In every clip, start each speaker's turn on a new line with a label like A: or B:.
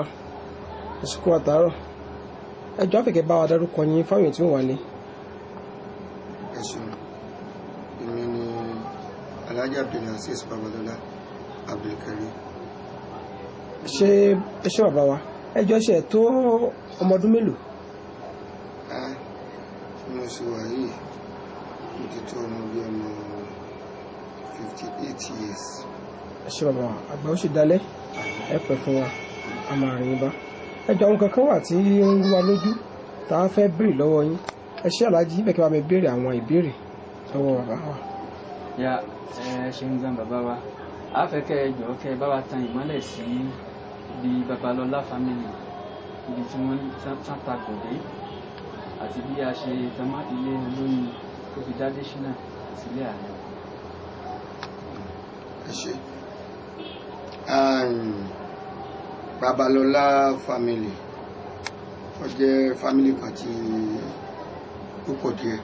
A: àsìkò àtàárọ̀ ẹjọ́ àfẹ́kẹ́ bá wa dárúkọ yín fáwọn èèyàn tí wọ́n wà ní.
B: ẹ̀sùn èmi ni Alhaji Abdulaziz Babalola Abdulkarim.
A: ṣé bàbá wa ẹjọ́ ṣe tó ọmọ ọdún mélòó.
B: mo sì wà yìí mo ti tó ọmọ bíi ọmọ 58 years.
A: ṣé bàbá wa àgbà ó sì dalẹ̀ ẹ pẹ́ fún wa a máa rìn bá ẹjọ́ àwọn kankan wà tí ó ń rú wa lójú tá a fẹ́ béèrè lọ́wọ́ yín ẹ ṣé Alhaji bẹ́ẹ̀ kí wàá mi béèrè àwọn ìbéèrè lọ́wọ́ bàbá wa.
C: ya ṣe ń gan bàbá wa a fẹ́ kẹ́ ẹ jọ̀ọ́ kẹ́ ẹ bá wa tan ìmọ́lẹ̀ sí bí Babalọlá family ibi tí wọ́n tán ta gòdè àti bí a ṣe tamá ilé olóyin tó fi dá Adésínà sílé ààrẹ.
B: ẹ ṣé Babalọlá family ó jẹ́ family kan tí ó pọ̀ díẹ̀.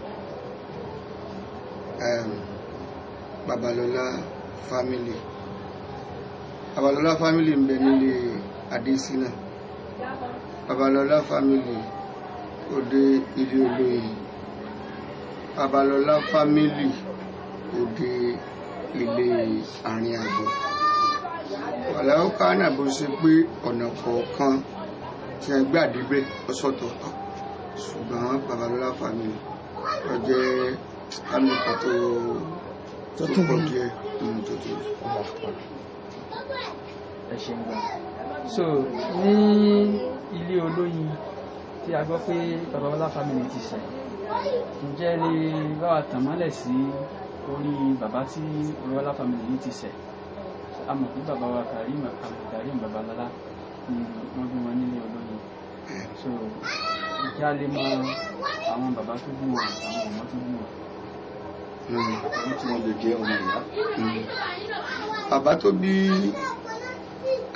B: Babalọlá family ń bẹ nílé Adésínà. Babalọlá family ó dé ilé olóyin. Babalọlá family ó dé ilé àárín àgbọ̀. Ọ̀làwó kánà bó ṣe pé ọ̀nà kọ̀ọ̀kan tí a gbà débẹ̀ ọ̀sọ̀tọ̀ọ̀tọ̀ ṣùgbọ́n Babalọlá family ó jẹ́ family kan tó pọ̀ díẹ̀ tó tó.
C: ẹ ṣeun gan. So ní ilé olóyin tí a gbọ́ pé Babalọlá family ti ṣẹ̀ ǹjẹ́ lè bá wa tàn mọ́lẹ̀ sí orí bàbá tí Babalọlá family yìí ti ṣẹ̀ a mọ̀ pé bàbá wa Karim Babalọlá ni wọ́n bí wọn nílé olóyin. So ìjà lè mọ àwọn bàbá tó bí wọn àwọn ọmọ tó bí wọn.
D: Àwọn tí wọ́n lè jẹ́ ọmọ ìyá.
B: Bàbá tó bí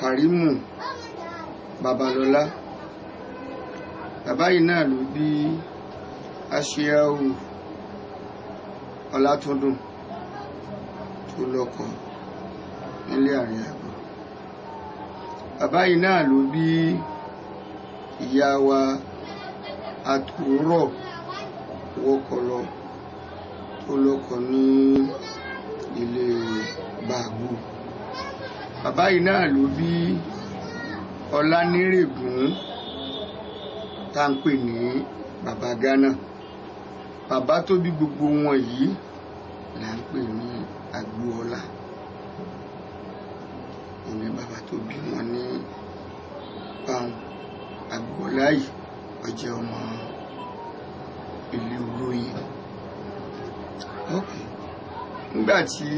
B: Karimu Babalọlá bàbá yìí náà ló bí Aṣíáù Ọlátúndùn tó lọ́kọ nílé àárín àgbọ̀. Bàbá yìí náà ló bí ìyá wa Àtòrọ̀ Wọ́kọlọ tó lọ́kọ ní ilé Bàgbù. Bàbá yìí náà ló bí Ọlánírègún tá ń pè ní Bàbá Ghana. Bàbá tó bí gbogbo wọn yìí là ń pè ní Agboola. Ìní bàbá tó bí wọn ní báwọn. Agboola yìí ó jẹ́ ọmọ ilé olóyin. Nígbà tí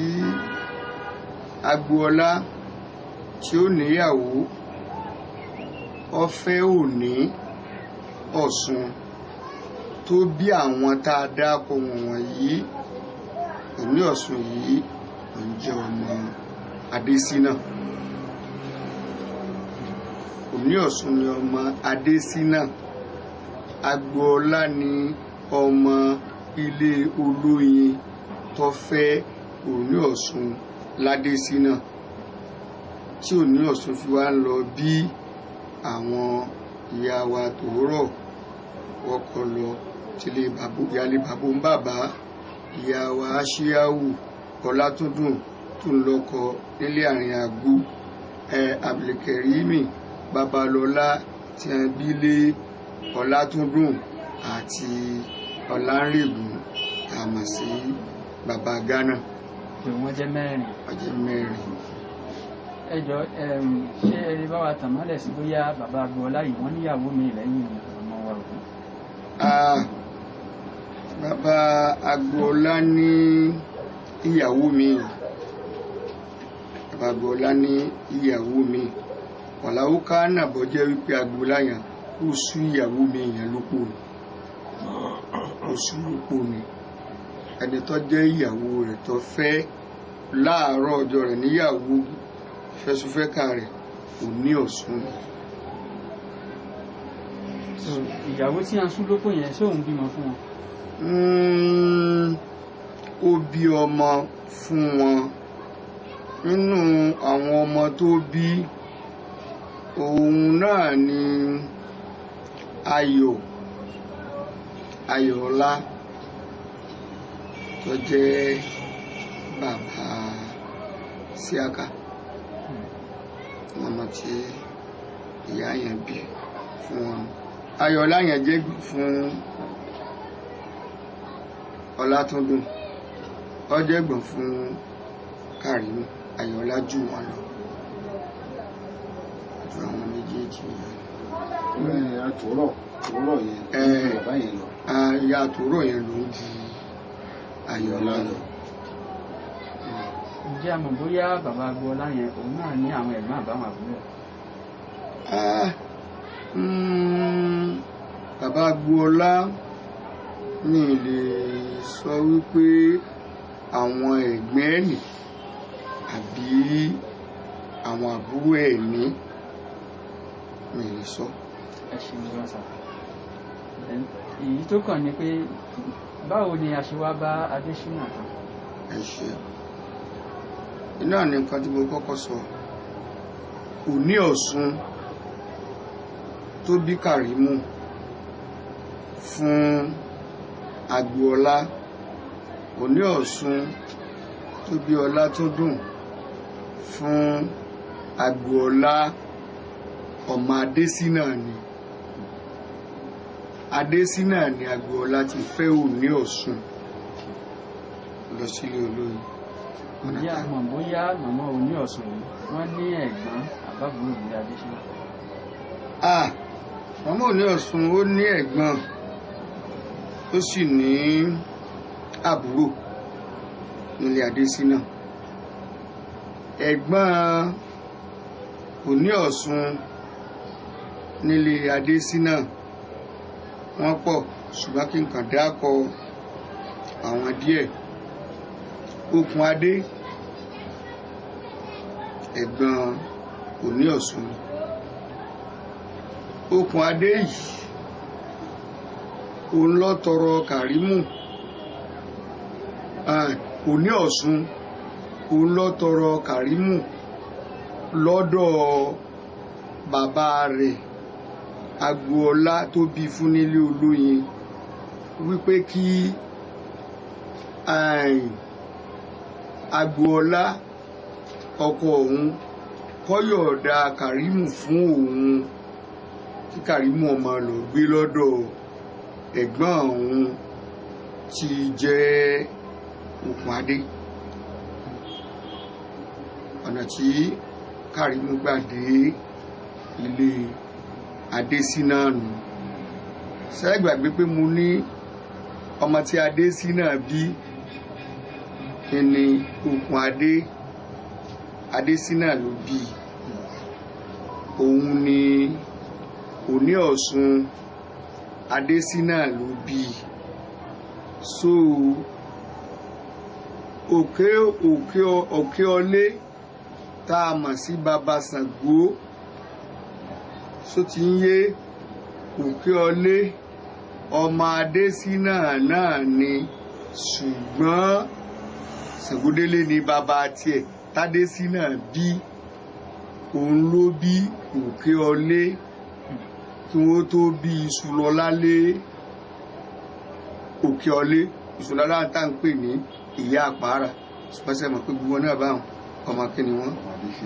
B: Agboola tí ó níyàwó ó fẹ́ Òní Ọ̀ṣun tó bí àwọn tá a dákọ̀ wọ̀nyí. Òní Ọ̀ṣun yìí ó ń jẹ́ ọmọ Adésínà. Òní Ọ̀ṣun ni ọmọ Adésínà. Agboola ni ọmọ ilé olóyin tó fẹ́ Òní Ọ̀ṣun ládésínà tí Òní Ọ̀ṣun fi wá ń lọ bí àwọn ìyá wa Tòórọ̀ Wọ́kọlọ tílé ìyálé bàbá ń bàbá ìyá wa Aṣíáù Ọlátúndùn tó ń lọ́kọ nílé àárín àgbò Abdulkarimi Babalọlá tí a bí lé Ọlátúndùn àti Ọlánrègún àmọ́ sí Bàbá Ghana.
C: Wọ́n jẹ́ mẹ́rin. Ẹ jọ̀ọ́ ṣé ẹ lè bá wa tàn mọ́lẹ̀ sí bóyá bàbá Agboola yìí wọ́n níyàwó mi lẹ́yìn ọmọ wa òkú.
B: Bàbá Agboola ní ìyàwó mi. Bàbá Agboola ní ìyàwó mi. Ọ̀làwó kánà bọ́ jẹ́ wípé Agboola yẹn ó sú ìyàwó mi yẹn lópò ni. Ó sú lópò ni. Ẹni tó jẹ́ ìyàwó rẹ̀ tó fẹ́ láàárọ̀ ọjọ́ rẹ̀ níyàwó fẹsùfẹ́ka rẹ̀ Òní Ọ̀ṣun.
C: Ìyàwó tí a ń sún lópò yẹn ṣé òun bímọ fún wọn?
B: Ó bí ọmọ fún wọn. Nínú àwọn ọmọ tó bí òun náà ni Ayọ̀ọlá tó jẹ́ bàbá Síákà, ọmọ tí ìyá yẹn bí fún wọn. Ayọ̀ọlá yẹn jẹ́ fún Ọlátúndùn, ó jẹ́ ẹ̀gbọ́n fún Kàrímù. Ayọ̀ọlá jù wọn lọ ju àwọn méjèèjì yẹn.
D: Àtòrọ̀ yẹn bàbá yẹn lọ.
B: Ìyá àtòrọ̀ yẹn ló ń ju Ayọ̀ọlá lọ.
C: Ǹjẹ́ a mọ̀ bóyá bàbá Agboola yẹn òun náà ní àwọn ẹ̀gbọ́n àbáwọn àbúrò?
B: Bàbá Agboola mi lè sọ wípé àwọn ẹ̀gbọ́n ẹ̀ ní àbí àwọn àbúrò ẹ̀ ní, mi lè sọ.
C: Ẹ ṣe ní wọ́n sà. Èyí tó kàn ní pé báwo ni a ṣe wá bá Adésínà kan?
B: Ẹ ṣe iná ní nǹkan tí mo kọ́kọ́ sọ. Òní Ọ̀ṣun tó bí Kàrímù fún Agboola, Òní Ọ̀ṣun tó bí Ọlátúndùn fún Agboola, ọmọ Adésínà ni. Adésínà ni Agboola ti fẹ́ Òní Ọ̀ṣun lọ sílé olóyè.
C: Ǹjẹ́ a mọ̀ bóyá màmá Òní Ọ̀ṣun yìí wọ́n ní ẹ̀gbọ́n àbábúrò ní Adésínà?
B: Màmá Òní Ọ̀ṣun ó ní ẹ̀gbọ́n, ó sì ní àbúrò nílé Adésínà. Ẹ̀gbọ́n Òní Ọ̀ṣun nílé Adésínà wọ́n pọ̀, ṣùgbọ́n kí n kàn dákọ àwọn díẹ̀. Okùnadé ẹ̀gbọ́n Òní Ọ̀ṣun. Okùnadé yìí òun ló tọrọ Kàrímù. Òní Ọ̀ṣun òun ló tọrọ Kàrímù lọ́dọ̀ bàbá rẹ̀ Agboola tó bí fún nílé Olóyin wípé kí Agboola ọkọ òun kó yọ̀ọ̀da Kàrímù fún òun, kí Kàrímù ọmọ lọ gbé lọ́dọ̀ ẹ̀gbọ́n òun tí jẹ́ Okùnadé. Ọ̀nà tí Kàrímù gbà dé ilé Adésínà nù. Ṣé ẹ gbàgbé pé mo ní ọmọ tí Adésínà bí ni Okùnadé? Adésínà ló bí. Òun ni Òní Ọ̀ṣun, Adésínà ló bí. So òkè ọlé tá a mọ̀ sí baba Ṣàngó, só ti ń yé. Òkè ọlé ọmọ Adésínà náà ni, ṣùgbọ́n Ṣàngódélé ni bàbá tiẹ̀ tádésínà bí. Òun ló bí òkè ọlé kí wọ́n tó bí Iṣùlọ́lá lé òkè ọlé. Iṣùlọ́lá tá ń pè ní ìyá àpárá, ṣùgbọ́n sẹ́mọ̀ pé gbogbo náà báwọn ọmọ kí ni wọ́n,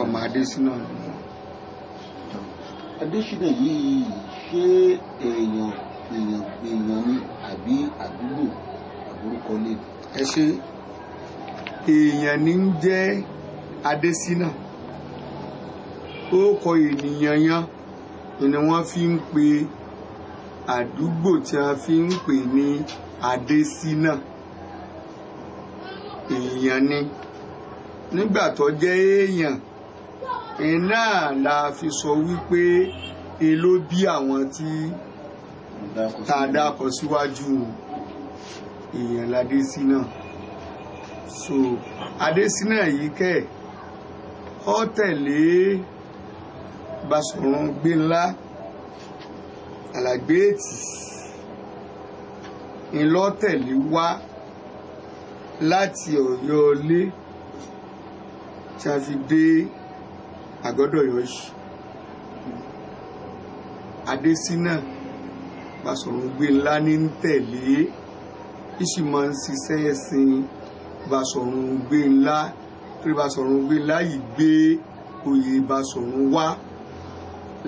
B: ọmọ Adésínà ni wọ́n.
D: Adésínà yìí ṣé èèyàn ni àbí àdúgbò àbúrúkọ lè?
B: Ẹ ṣe èèyàn ní ń jẹ́ Adésínà, ó kọ ènìyàn yan ni wọ́n fi ń pe àdúgbò tí wọ́n fi ń pè ní Adésínà. Èèyàn ni. Nígbà tó jẹ́ èèyàn iná la fi sọ wípé ló bí àwọn tí tá a dákọ síwájú. Èèyàn l'Adésínà. So Adésínà yìí kẹ́ ó tẹ̀lé Basọ̀run Gbénlá Àlàgbéètì ńlọ́tẹ̀lé wá láti Ọ̀yọ́ ilé tí a fi dé Àgọ́dọ̀yọ́ yìí. Adésínà Basọ̀run Gbénlá ní ń tẹ̀lé, ìsì máa ń ṣiṣẹ́ ẹ̀sìn Basọ̀run Gbénlá, torí Basọ̀run Gbénlá yìí gbé oyè Basọ̀run wá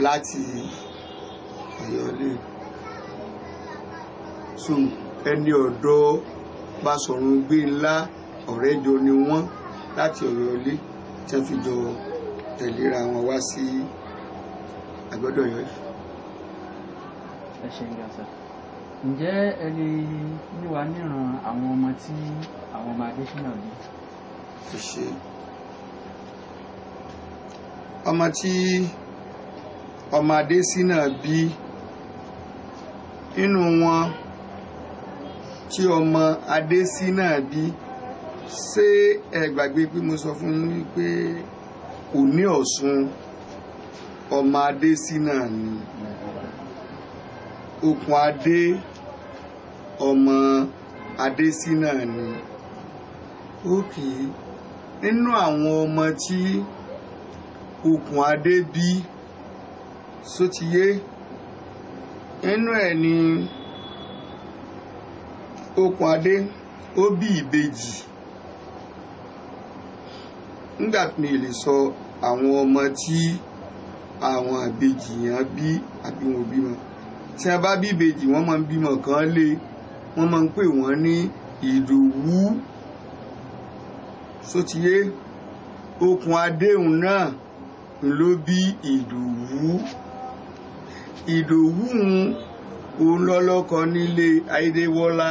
B: láti Ọ̀yọ́lé. So ẹni ọ̀dọ̀ Basọ̀run Gbénlá ọ̀rẹ́ jọ ni wọ́n láti Ọ̀yọ́lé tí wọ́n fi jọ tẹ̀léra wọn wá sí àgbọ́dọ̀ Ọ̀yọ́ yìí.
C: Ẹ ṣe ń gbàsà. Ǹjẹ́ ẹ lè ní wa níran àwọn ọmọ tí àwọn ọmọ Adésínà bí?
B: Kò ṣe ọmọ tí ọmọ Adésínà bí, nínú wọn tí ọmọ Adésínà bí, ṣé ẹ gbàgbé pé mo sọ fún yín wípé Òní Ọ̀ṣun ọmọ Adésínà ni, Okùn Adé ọmọ Adésínà ni. Ókè, nínú àwọn ọmọ tí Okùn Adé bí, sótìyé, nínú ẹ̀ ni Okùn Adé ó bí ìbejì. Nígbà tí mi lè sọ àwọn ọmọ tí àwọn ìbejì yẹn bí àbí wọn bímọ, tí wọ́n bá bí ìbejì wọ́n máa ń bímọ kan lé, wọ́n máa ń pè wọ́n ní Ìdòwú. Sótìyé, Okùn Adé òun náà ló bí Ìdòwú. Ìdòwú òun lọ́lọ́kọ nílé Ayédèwọ́lá,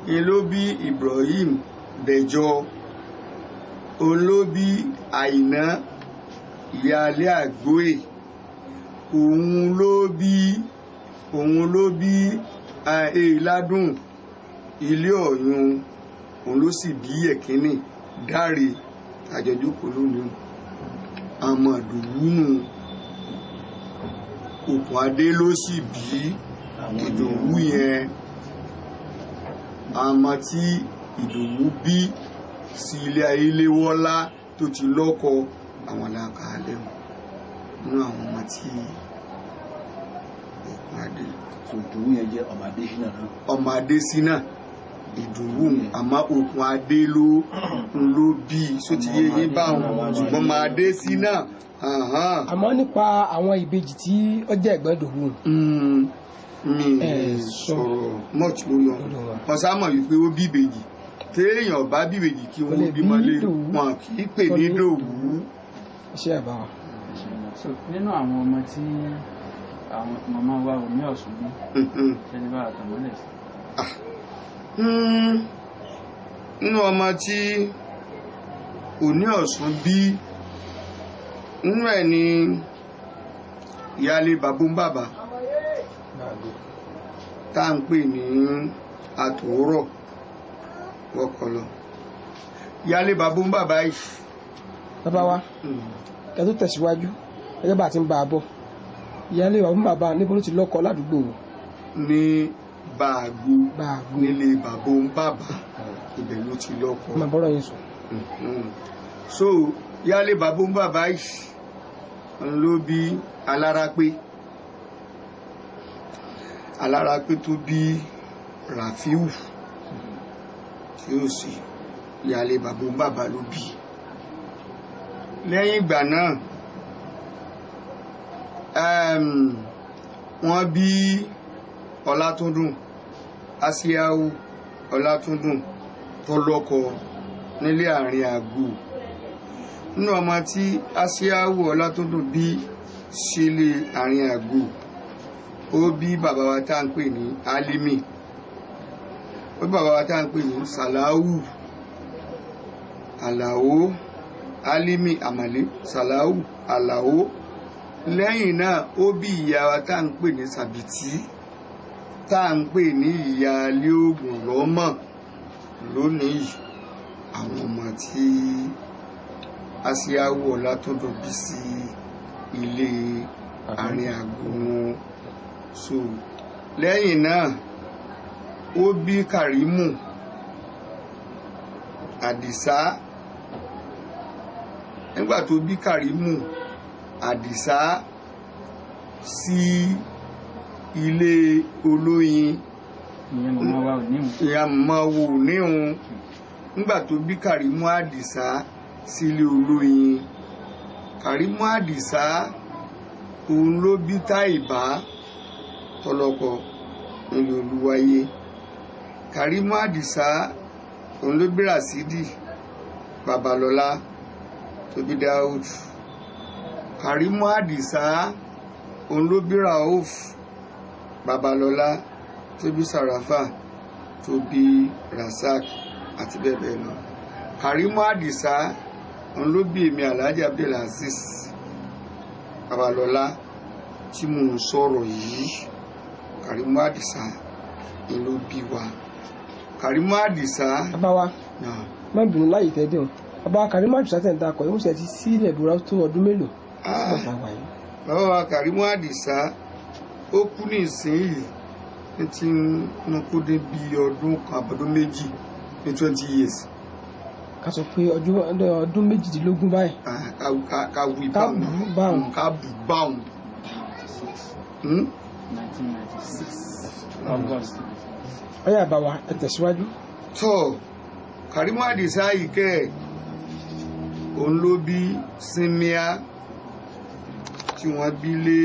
B: ni ló bí Ibrahim Dẹ̀jọ, òun ló bí Àìná ìyáálé Àgbóyè, òun ló bí Èéládùn ilé Ọ̀yún, òun ló sì bí ẹ̀kínní Dáre àjọjókòó lónìí. Ọmọ Ìdòwú nù. Okùn Adé ló sì bí Ìdòwú yẹn. Ọmọ tí Ìdòwú bí sí ilé Ayéléwọ́lá tó ti lọ́kọ, àwọn làkàlẹ̀ nínú àwọn ọmọ tí Okùn Adé.
D: Ìdòwú yẹn jẹ́ ọmọ Adésínà náà.
B: Ọmọ Adésínà Ìdòwú, àmọ́ Okùn Adé ló bí, sótìyé yín báwọn, ṣùgbọ́n ọmọ Adésínà.
A: Àmọ́ nípa àwọn ìbejì tí ó jẹ́ ẹ̀gbọ́n Ìdòwú.
B: Mi sọ̀rọ̀ much lórí ọ̀rọ̀ wọn sámọ̀ wípé ó bí ìbejì, téèyàn bá bí ìbejì kí wọ́n bí mọ́lé wọn kì í pè ní Ìdòwú.
A: Iṣẹ́ ẹ̀ bá wa.
C: So nínú àwọn ọmọ tí àwọn màmá wa Òní Ọ̀ṣun bí, ẹni bá àtàmọ́lẹ̀ sí.
B: Nínú ọmọ tí Òní Ọ̀ṣun bí, nínú ẹ̀ ni ìyáálé Bàbúmbàbà tá à ń pè ní Àtòórọ̀ wọ́kọ̀lọ́. Ìyáálé Bàbúmbàbà yìí.
A: Bàbá wa, ẹ tó tẹ̀síwájú ẹgbẹ́ bá ti ń bá a bọ̀. Ìyáálé Bàbúmbàbà níbo ló ti lọ́kọ ládùúgbò?
B: Ní Bàágò, nílé Bàbúmbàbà, ibẹ̀ ló ti lọ́kọ.
A: Ọmọ bọ́rọ̀ yín sọ.
B: So ìyáálé Bàbúmbàbà yìí ló bí Alárápé. Alárápé tó bí Ràfíù, tí ó sì ìyáálé Bàbúmbàbà ló bí. Lẹ́yìn ìgbà náà wọ́n bí Ọlátúndùn, Àsíáwù Ọlátúndùn tó lọ́kọ nílé Àárín Àgbò. Nínú ọmọ tí Àsíáwù Ọlátúndùn bí sílé Àárín Àgbò, ó bí bàbá wa tá à ń pè ní Álímì, ó bí bàbá wa tá à ń pè ní Sàláwù, Àlàó, Álímì, Àmàlé, Sàláwù, Àlàó. Lẹ́yìn náà ó bí ìyá wa tá à ń pè ní Sàbìtì, tá à ń pè ní ìyáálé Ògùn lọ́mọ̀ lónìí. Àwọn ọmọ tí Àsíáwù Ọlátúndùn bí sí ilé Àárín Àgbò. So lẹ́yìn náà ó bí Kàrímù, Àdìsá. Nígbà tó bí Kàrímù, Àdìsá, sí ilé olóyin
C: ìyẹn màmá wa ò níhùn.
B: ìyá màmá wo níhun nígbà tó bí Kàrímù Àdìsá sí ilé olóyin. Kàrímù Àdìsá òun ló bí Táìbá tọlọkọ nílé Olúwayé. Kàrímù Àdìsá òun ló bí Ràsídì Babalọ́lá tó bí Dáúd. Kàrímù Àdìsá òun ló bí Rauf Babalọ́lá tó bí Sàràfà tó bí Rasak àti bẹ́ẹ̀ bẹ́ẹ̀ lọ. Kàrímù Àdìsá òun ló bí èmi Alhaji Abdulaziz Babalọ́lá tí mò ń sọ̀rọ̀ yìí. Kàrímù Àdìsá ni ló bí wa. Kàrímù Àdìsá.
A: bàbá wa má bínú láyé tẹ́ dùn bàbá Kàrímù Àdìsá tẹ̀ ń dakọ̀ yìí mo sì ti sílẹ̀ ìbúra tó ọdún mélòó.
B: bàbá wa Kàrímù Àdìsá ó kú ní ìsinyìí ní tí wọ́n kó dé bí ọdún kan àbọ̀dún méjì ní 20 years.
A: ká sọ pé ọdún méjìdínlógún báyìí.
B: ká wí
A: báwọn.
B: ká bù báwọn.
C: 1996 August.
A: ọyá bá wa ẹ tẹ̀síwájú.
B: tọ́ Kàrímù Àdìsá yìí kẹ́ òun ló bí Símíà tí wọ́n bí lé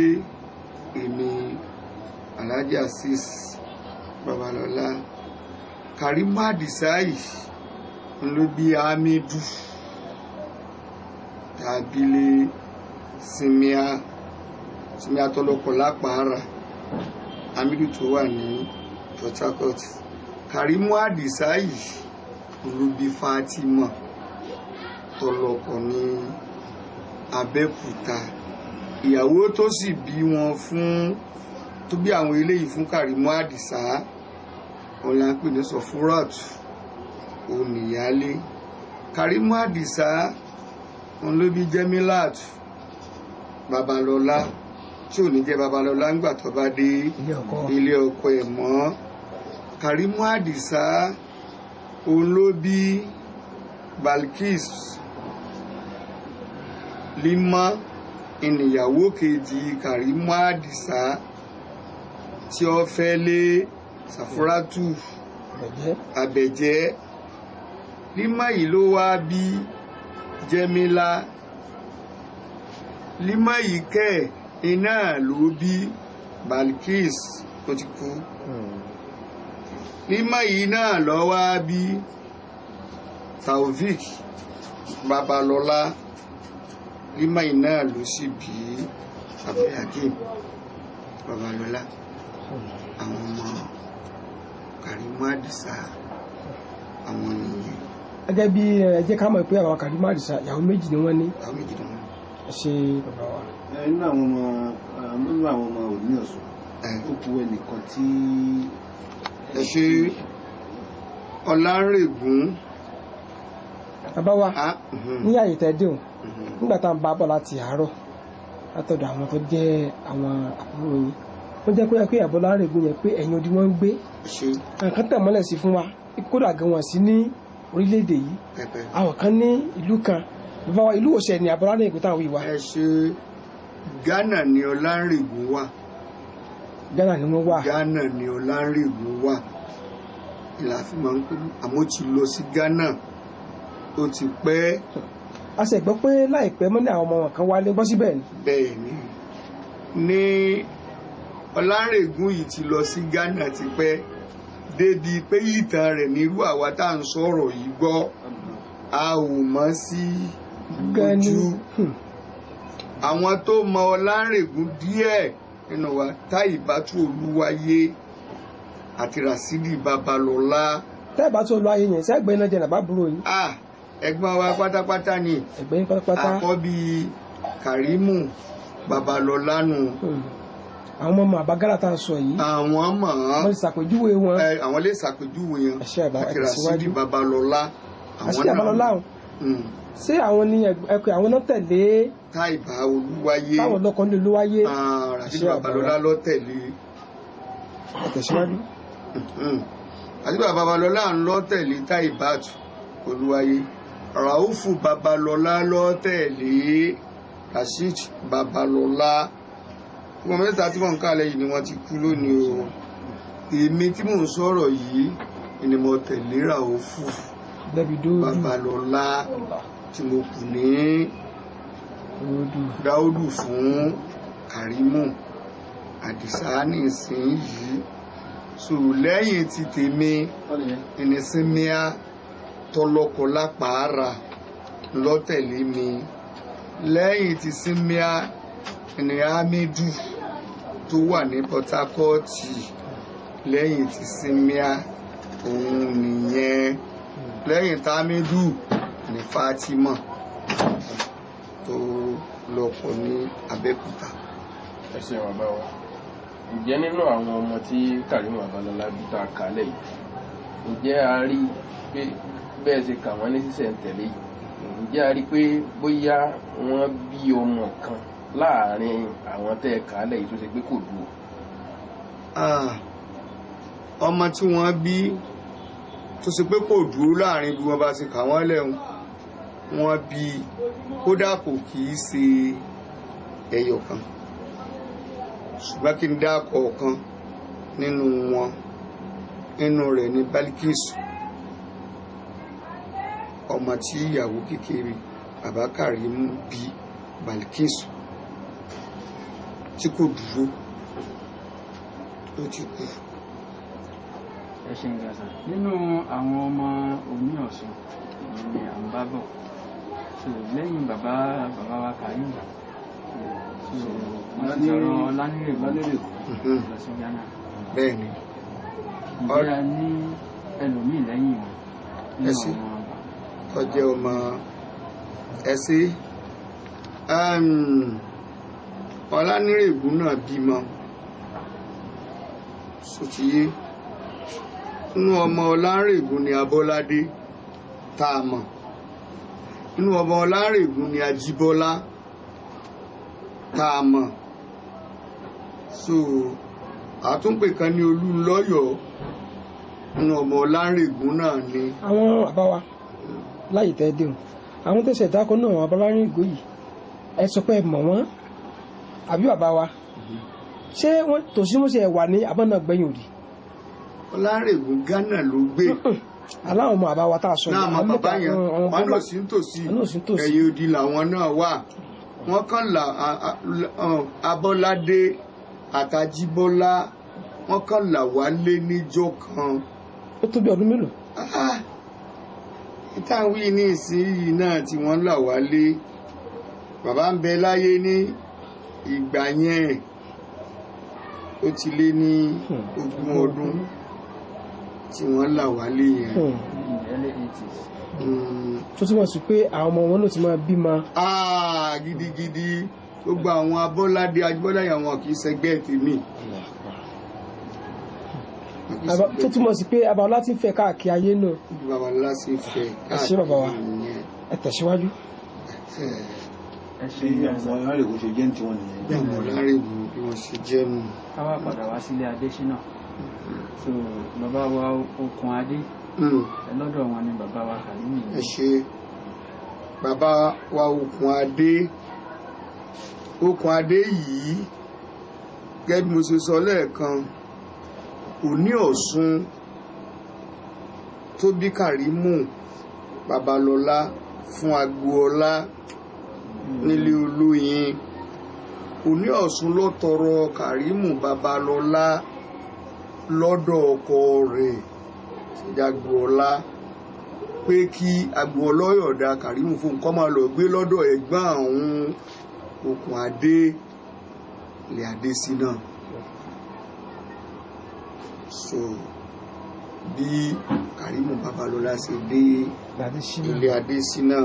B: èmi Alhaji Azeez Babalọ́lá. Kàrímù Àdìsá yìí òun ló bí Hamidu tàbí lé Símíà tọlọkọ lápàárà Hamidu tó wà ní Port Harcourt. Kàrímù Àdìsá yìí ló bí Fatima tọlọkọ ní Abẹ́òkúta. Ìyàwó tó sì bí wọn fún tó bí àwọn eléyìí fún Kàrímù Àdìsá òun là ń pè ní Sọfúrát oníyálé. Kàrímù Àdìsá òun ló bí Jẹ́mílát Babalọ́lá tí ò ní jẹ́ Babalọ́lá ńgbà tó bá dé ilé ọkọ ẹ̀ mọ́. Kàrímù Àdìsá òun ló bí Balkis Lima ìnìyàwó kejì Kàrímù Àdìsá tí ó fẹ́ lé Sàfúrátù Àbẹ̀jẹ́. Lima yìí ló wá bí Jẹ́mílá. Lima yìí kẹ́ iná ló bí Balkis tó ti kú. Lima yìí náà ló wá bí Taofik Babalọ́lá. Lima yìí náà ló sì bí Abdulhakeem Babalọ́lá. àwọn ọmọ Kàrímù Àdìsá àwọn nìyẹn.
A: gẹ́gẹ́ bí ẹ jẹ́ ká mọ̀ pé àwọn Kàrímù Àdìsá ìyàwó méjì ni wọ́n ní.
B: ìyàwó méjì ni wọ́n ní.
A: ẹ ṣe bàbá wa.
D: nínú àwọn ọmọ Òní Ọ̀ṣun ó kú ẹnìkan tí.
B: ẹ ṣe Ọlárègún.
A: bàbá wa ní àyè tẹ́dùn nígbà tá à ń bá bọ̀ láti àárọ̀ látọ̀dọ̀ àwọn tó jẹ́ àwọn àbúrò yín wọ́n jẹ́ pé ẹ̀kọ́ ìyàbọ̀ Ọlárègún yẹn pé ẹ̀yìn odi wọ́n ń gbé nǹkan tẹ̀ mọ́lẹ̀ sí fún wa kódà gan wọ́n sí ní orílẹ̀-èdè yìí àwọn kan ní ìlú kan bàbá wa ìlú òṣè ní àbọ̀ Ọlárègún táwọn ìwà.
B: ẹ ṣe Ghana ni Ọlárègún wà.
A: Ghana ni wọ́n wà.
B: Ghana ni Ọlárègún wà. ìlà fi máa ń pè àmọ́ ti lọ sí Ghana ó ti pẹ́.
A: a sì gbọ́ pé láìpẹ́ mọ́ ní àwọn ọmọ wọn kan wálé gbọ́ síbẹ̀ ni.
B: bẹ́ẹ̀ ni ní Ọlárègún yìí ti lọ sí Ghana ti pẹ́ débi pé ìtàn rẹ̀ nírú àwa tá à ń sọ̀rọ̀ yìí gbọ́ a ò mọ̀ sí ojú. àwọn tó mọ Ọlárègún díẹ̀ nínú wa Táìbátù Olúwayé àti Ràsídì Babalọ́lá.
A: Táìbátù Olúwayé yẹn sẹ́gbẹ́ iná jẹ́ nàbá búrò yín.
B: ẹ̀gbọ́n wa pátápátá ni.
A: ẹ̀gbẹ́ yín pátápátá.
B: àkọ́bí Kàrímù Babalọ́lá nù.
A: àwọn ọmọ àbágárà tá à ń sọ yìí.
B: àwọn mọ̀ ọ́n.
A: wọ́n ti ṣàpèjúwe wọn.
B: àwọn lè ṣàpèjúwe yẹn. àti Ràsídì
A: Ràsídì
B: Babalọ́lá.
A: Babalọ́lá o. ṣé àwọn ní ẹ̀kọ́ àwọn náà tẹ̀lé.
B: Táìbá Olúwayé.
A: táwọn lọ́kàn ní Olúwayé.
B: Ràsídì Babalọ́lá ló tẹ̀lé.
A: tẹ̀síwájú.
B: Ràsídì Babalọ́lá ń lọ tẹ̀lé Táìbátù Olúwayé. Ràúfù Babalọ́lá ló tẹ̀lé Ràsídì Babalọ́lá. ọmọ mẹ́ta tí mò ń kálẹ̀ yìí ni wọ́n ti kú lónìí o. Èmi tí mò ń sọ̀rọ̀ yìí ni mo tẹ̀lé Ràúfù Babalọ́lá tí mo kù ní Dáúdù fún Kàrímù Àdìsá nísìnyí. So lẹ́yìn ti tèmi ẹni Símíà tọlọ́kọ lápàárà lọ́tẹ̀lé mi. Lẹ́yìn ti Símíà ẹni Hamidu tó wà ní Port Harcourt. Lẹ́yìn ti Símíà òun nìyẹn. Lẹ́yìn Hamidu ní Fatima tó lọ́kọ ní Abẹ́òkúta.
E: Ẹ ṣé bàbá wa. Ǹjẹ́ nínú àwọn ọmọ tí Kàrímù Babalọ́lá bí tá a kálẹ̀ yìí, ǹjẹ́ a rí pé bẹ́ẹ̀ ṣe kà wọ́n ní sísẹ̀ntẹ̀lé yìí, ǹjẹ́ a rí pé bóyá wọ́n bí ọmọ kan láàárín àwọn tẹ́ ẹ kálẹ̀ yìí tó ṣe pé kò dúró?
B: Ọmọ tí wọ́n bí tó ṣe pé kò dúró láàárín bí wọ́n bá ṣe kà wọ́n lẹ́hùn, wọ́n bí kódà kò kìí ṣe ẹyọ kan, ṣùgbọ́n kí n dá kọ̀ọ̀kan nínú wọn. Nínú rẹ̀ ni Bálíkísù, ọmọ tí ìyàwó kékeré bàbá Kàrímù bí. Bálíkísù tí kò dúró ó ti kú.
C: Ẹ ṣé ń gàṣà. Nínú àwọn ọmọ Òní Ọ̀ṣun ni à ń bá bọ̀. So lẹ́yìn bàbá wa Kàrímù, wọ́n ti sọ̀rọ̀ Lánírègún lọ sí Ghana.
B: Bẹ́ẹ̀ni.
C: Ǹjẹ́ a ní ẹlòmíì lẹ́yìn wọn nínú àwọn
B: tó jẹ́ ọmọ ẹsí? Ọlánírègún náà bímọ sòtìyé. Inú ọmọ Ọlánírègún ni Abọ́ládé tá a mọ̀. Inú ọmọ Ọlánírègún ni Ajíbọ́lá tá a mọ̀. So àtúnpè kan ní Olúnlọ́yọ̀, inú ọmọ Ọlánírègún náà ni.
A: Àwọn àbáwá láyé tẹ́ dé o, àwọn tó ṣẹ̀dá kan náà àwọn Ọlánírègún yìí, ẹ sọ pé ẹ mọ̀ wọ́n àbí bàbá wa? Ṣé wọ́n tòsímọ́sí wà ní abọ́nà gbẹ̀yìn òdì?
B: Ọlánírègún Ghana ló gbé.
A: Aláwọn ọmọ àbáwá tá a sọ
B: náà mọ bàbá yẹn, wọn náà sí nítòsí ẹ̀yìn odi làwọn náà wà. Wọ́n kàn là Abọ́ládé àtàjíbọ́lá, wọ́n kàn là wálé níjọ́ kan.
A: Ó tó bí ọdún mélòó?
B: Ìtàwí ní ìsinyìí náà tí wọ́n là wálé. Bàbá ń bẹ láyé ní ìgbà yẹn, ó ti lé ní 20 ọdún tí wọ́n là wálé yẹn.
A: Tó túmọ̀ sí pé àwọn ọmọ wọn ló ti máa bímọ.
B: Gidigidi. Gbogbo àwọn Abọ́ládé Ajíbọ́lá àwọn kì í ṣẹgbẹ́ tèmi.
A: Tó túmọ̀ sí pé Babalọ́lá ti ń fẹ́ káàkiri ayé náà.
B: Babalọ́lá sì fẹ́ káàkiri.
A: Ẹ ṣé bàbá wa, ẹ tẹ̀síwájú.
C: Ẹ ṣé
D: àwọn Ọlánírègún ṣe jẹ́ ní tiwọn nìyẹn.
B: Bí àwọn Ọlánírègún bí wọ́n ṣe jẹ́ nù.
C: Ká wá padà wá sílé Adésínà. So bàbá wa Okùn Adé, lọ́dọ̀ wọn ni bàbá wa Kàrímù.
B: Ẹ ṣé. Bàbá wa Okùn Adé. Okùn Adé yìí, gẹ́gẹ́ bí mo ṣe sọ lẹ́ẹ̀kan, Òní Ọ̀ṣun tó bí Kàrímù Babalọ́lá fún Agboola nílé Olóyin. Òní Ọ̀ṣun ló tọrọ Kàrímù Babalọ́lá lọ́dọ̀ ọkọ rẹ̀ Agboola pé kí Agboola yọ̀ǹda Kàrímù fún kó máa lọ gbé lọ́dọ̀ ẹ̀gbọ́n àwọn Okùn Adé ilé Adésínà. So bí Kàrímù Babalọ́lá ṣe dé ilé Adésínà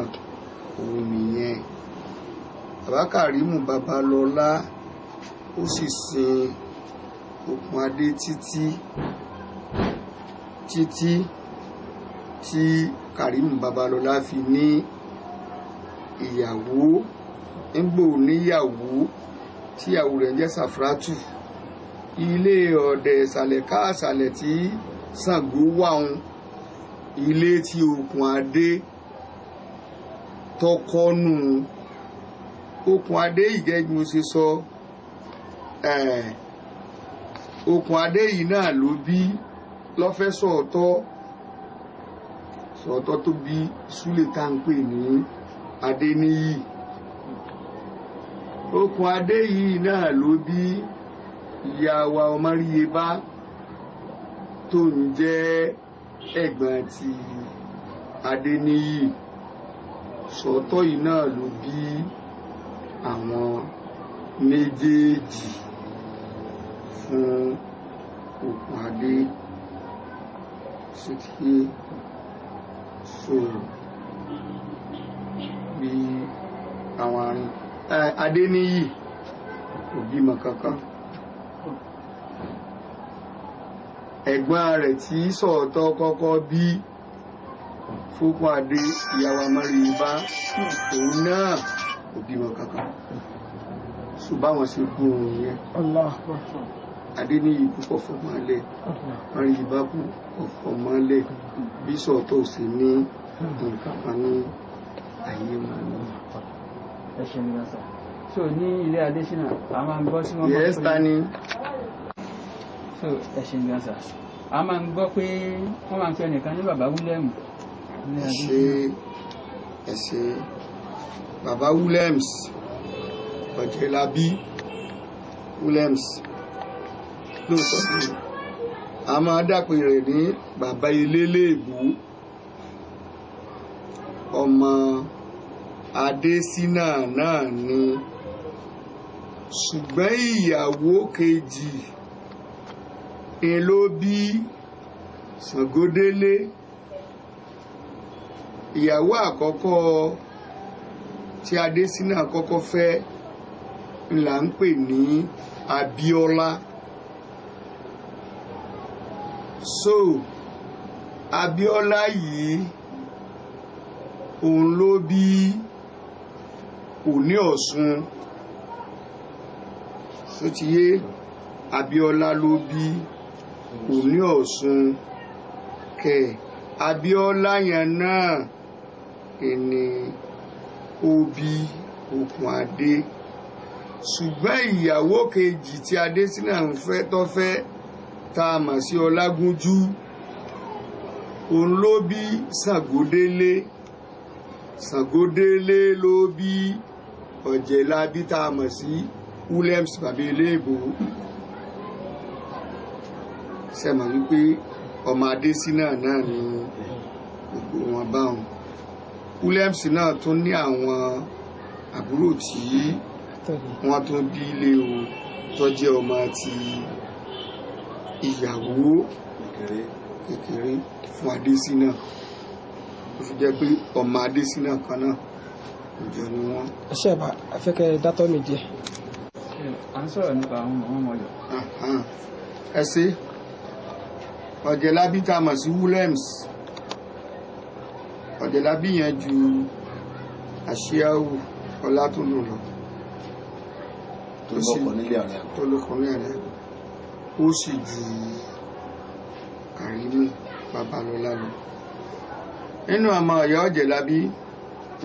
B: òun nìyẹn. Bàbá Kàrímù Babalọ́lá ó sì sin Okùn Adé títí tí Kàrímù Babalọ́lá fi ní ìyàwó. Nígbò níyàwó tí ìyàwó rẹ̀ ń jẹ́ Sàfrátù, ilé ọ̀dẹ̀ ìsàlẹ̀ káàsàlẹ̀ tí Ṣàngó wà ń, ilé tí Okùn Adé tọkọ́nù. Okùn Adé ìgẹ́gbẹ́ mo ṣe sọ, okùn adé yìí náà ló bí lọ́fẹ́ sọ̀ọ̀tọ̀ tó bí Súlè tá ń pè ní Adéníyì. Okùn adé yìí náà ló bí ìyá wa Ọmọríyebá tó ń jẹ́ ẹ̀gbọ́n ti Adéníyì. Sọ̀ọ̀tọ̀ yìí náà ló bí àwọn méjèèjì fún okùn adé síkí. So bí àwọn àárín Adéníyì kò bímọ kankan. Ẹ̀gbọ́n rẹ̀ tí Sọ̀ọ̀tọ̀ kọ́kọ́ bí fúnkún adé ìyá wa Ọmọríyebá òun náà kò bímọ kankan. Ṣùgbọ́n àwọn sì kú òun yẹn. Adéníyì kú kọ̀ fọmọlẹ̀, Ọmọríyebá kú kọ̀ fọmọlẹ̀, bí Sọ̀ọ̀tọ̀ sì ní nǹkan kan ní ayé wọn ní.
C: So ní ilé Adésínà a máa ń gbọ́ sí wọn.
B: Yes, Tani.
C: So ẹ̀ṣin gbọ́nsà a máa ń gbọ́ pé wọ́n máa ń fẹ́ nìkan ní bàbá Wúlẹ́mù.
B: Ẹ̀ṣẹ̀ bàbá Williams Ọ̀jẹ̀lábí Williams lóòótọ́ sí a máa dápè rẹ̀ ní bàbá Eléléèbú, ọmọ Adésínà náà ni, ṣùgbọ́n ìyàwó kejì ni ló bí Ṣàngódélé. Ìyàwó àkọ́kọ́ tí Adésínà kọ́kọ́ fẹ́ là ń pè ní Abíọ́lá. So Abíọ́lá yìí òun ló bí Òní Ọ̀ṣun. So ti yé Abíọ́lá ló bí Òní Ọ̀ṣun kẹ̀. Abíọ́lá yẹn náà ni ó bí okùn adé, ṣùgbọ́n ìyàwó kejì tí Adésínà ń fẹ́ tó fẹ́ tá a mọ̀ sí Ọlágúnjú òun ló bí Ṣàngódélé. Ṣàngódélé ló bí Ọ̀jẹ̀lábí tá a mọ̀ sí Williams bàbá Eléèbó. Ṣé mọ̀ wípé ọmọ Adésínà náà ni gbogbo wọn báwọn. Williams náà tún ní àwọn àbúrò tí wọ́n tún bí ilé o tó jẹ́ ọmọ ti ìyàwó kékeré fún Adésínà. Ó fi jẹ́ pé ọmọ Adésínà kan náà ìjọ ni wọ́n.
A: Ẹṣẹ́ bá afẹ́kẹ́ dátọ́ mi díẹ̀.
C: À ń sọ̀rọ̀ nípa àwọn ọmọ Ọ̀yọ́.
B: Ẹ ṣe Ọ̀jẹ̀lábí tá a mọ̀ sí Williams. Ọ̀jẹ̀lábí yẹn ju Àṣíáwù Ọlátúndù lọ.
D: Tó lọ́kọ̀ nílé ààrẹ.
B: Tó lọ́kọ̀ nílé ààrẹ. Ó sì ju Kàrímù Babalọ́lá lọ. Nínú àmọ́ Ọ̀yọ́ Ọ̀jẹ̀lábí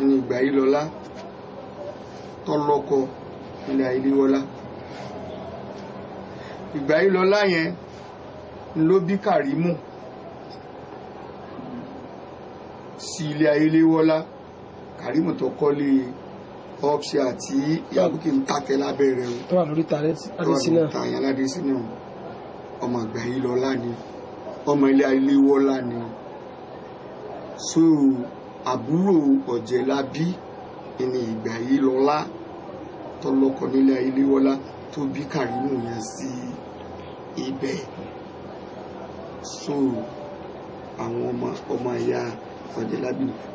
B: ní Ìgbàyílọlá tó lọ́kọ nílé Ayéléwọlá. Ìgbàyílọlá yẹn ló bí Kàrímù sí ilé Ayéléwọlá. Kàrímù tó kọ́lé ọ́pṣẹ́ àti Yàbùkì ń tàkẹ́ lábẹ́ rẹ̀ o.
A: Tó wà lórí Adésínà.
B: Adésínà ọmọ Ìgbàyílọlá ni, ọmọ ilé Ayéléwọlá ni. So àbúrò Ọ̀jẹ̀lábí ni Ìgbàyílọlá tó lọ́kọ nílé Ayéléwọlá tó bí Kàrímù yẹn sí ibẹ̀. So àwọn ọmọ ìyá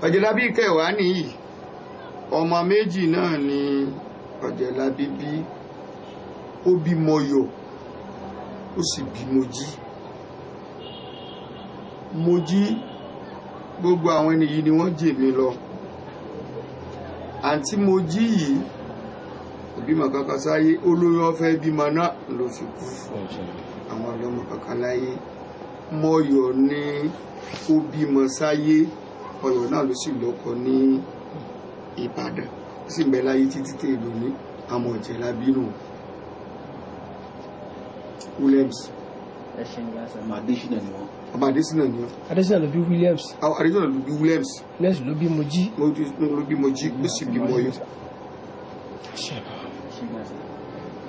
B: Ọ̀jẹ̀lábí kẹwàá nìyí. Ọmọ méjì náà ni Ọ̀jẹ̀lábí bí. Ó bí Mọ́yọ̀ ó sì bí Mojí. Mojí gbogbo àwọn ènìyàn ni wọ́n jè mí lọ. Àǹtí Mojí yìí kò bímọ kankan sáyé, olóyún ọ̀fẹ́ bímọ náà ló fi kú. Àwọn ọlọ́mọ kankan láyé. Mọ́yọ̀ ní ó bímọ sáyé, Ọ̀yọ́ náà ló sì lọ́kọ ní Ìbàdàn, sì ń bẹ láyé títí tè lónìí. Àwọn Ọ̀jẹ̀lábí nù. Williams.
C: ẹ ṣe ń gbàsá.
D: ọmọ Adésínà ni wọ́n.
B: ọmọ Adésínà ni wọ́n.
A: Adésínà ló bí Williams.
B: Adésínà ló bí Williams.
A: Williams ló bí Mojí.
B: ló bí Mojí ló sì bí Mọ́yọ́.
C: ṣe gbàsá.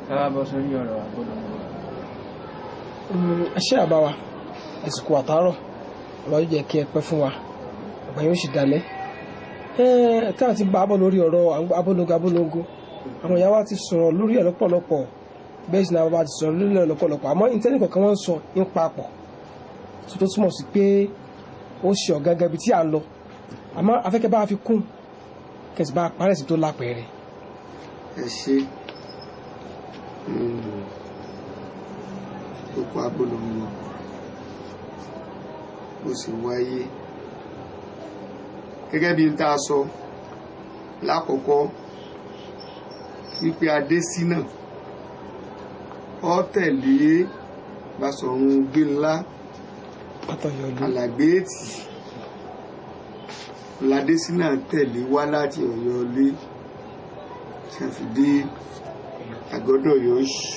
C: káwá bọ́ sórí ọ̀rọ̀ àgbọ̀dọ̀
A: ẹ ṣé àbá wa àsìkò àtàárọ̀ ọlọ́run jẹ́ kí ẹ pẹ́ fún wa àgbà yóò sì dalẹ̀ tá a ti bá abọ́ lórí ọ̀rọ̀ abólógo àwọn ìyá wa ti sọ̀rọ̀ lórí ẹ̀ lọ́pọ̀lọpọ̀ bẹ́ẹ̀ sì náà bá ti sọ̀rọ̀ lórí ẹ̀ lọ́pọ̀lọpọ̀ àmọ́ ìtẹ́nì kọ̀ọ̀kan wọ́n ń sọ ń papọ̀ tó túmọ̀ sí pé ó ṣe ọ̀gángan ibi tí à ń lọ àmọ́ afẹ́kẹ́ bá fi kún kẹsì bá parẹ́ sí tó lápẹ̀ẹ́rẹ́.
B: ẹ ṣe oko abólógo ó sì wáyé gẹ́gẹ́ bí n tá a sọ lákọ̀ọ́kọ́ wípé Adésínà ó tẹ̀lé Basọ̀run Gbénlá Alàgbéètì l'Adésínà tẹ̀lé wá láti Ọ̀yọ́lé tí a fi dé Àgọ́dọ̀ Ọ̀yọ́ṣì.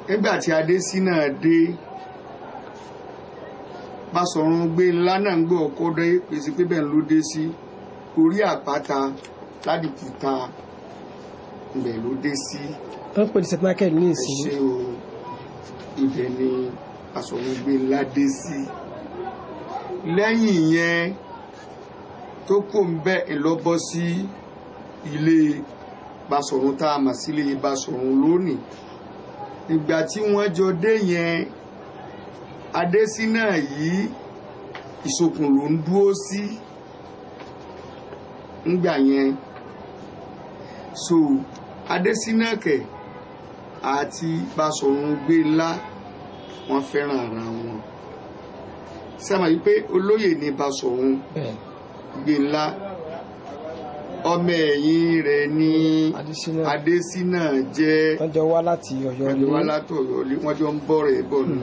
B: nígbà tí Adésínà dé Basọ̀run Gbénlá náà ń gbọ́ ọkọ́ dé pèsè pé bẹ́ẹ̀ ló dé sí orí àpáta ládìkúta ibẹ̀ ló dé sí.
A: wọ́n pè ní sẹ́tìmákẹ́ ní ìsìn.
B: ṣé o ibẹ̀ ni Basọ̀run Gbénlá dé sí. lẹ́yìn yẹn tó kò ń bẹ́ ìlọ́bọ́ sí ilé Basọ̀run tá a mọ̀ sí ilé Basọ̀run lónìí. ìgbà tí wọ́n jọ dé yẹn Adésínà yìí Ìsokùn ló ń dúró sí ńgbà yẹn so Adésínà kẹ̀ àti Basọ̀run Gbénlá wọ́n fẹ́ràn ara wọn sábà yìí pé olóyè ní Basọ̀run Gbénlá ọmọ ẹ̀yìn rẹ̀ ní Adésínà jẹ́.
A: wọ́n jọ wá láti Ọ̀yọ́lé.
B: wọ́n jọ ń bọ̀ rẹ̀ bọ̀ nù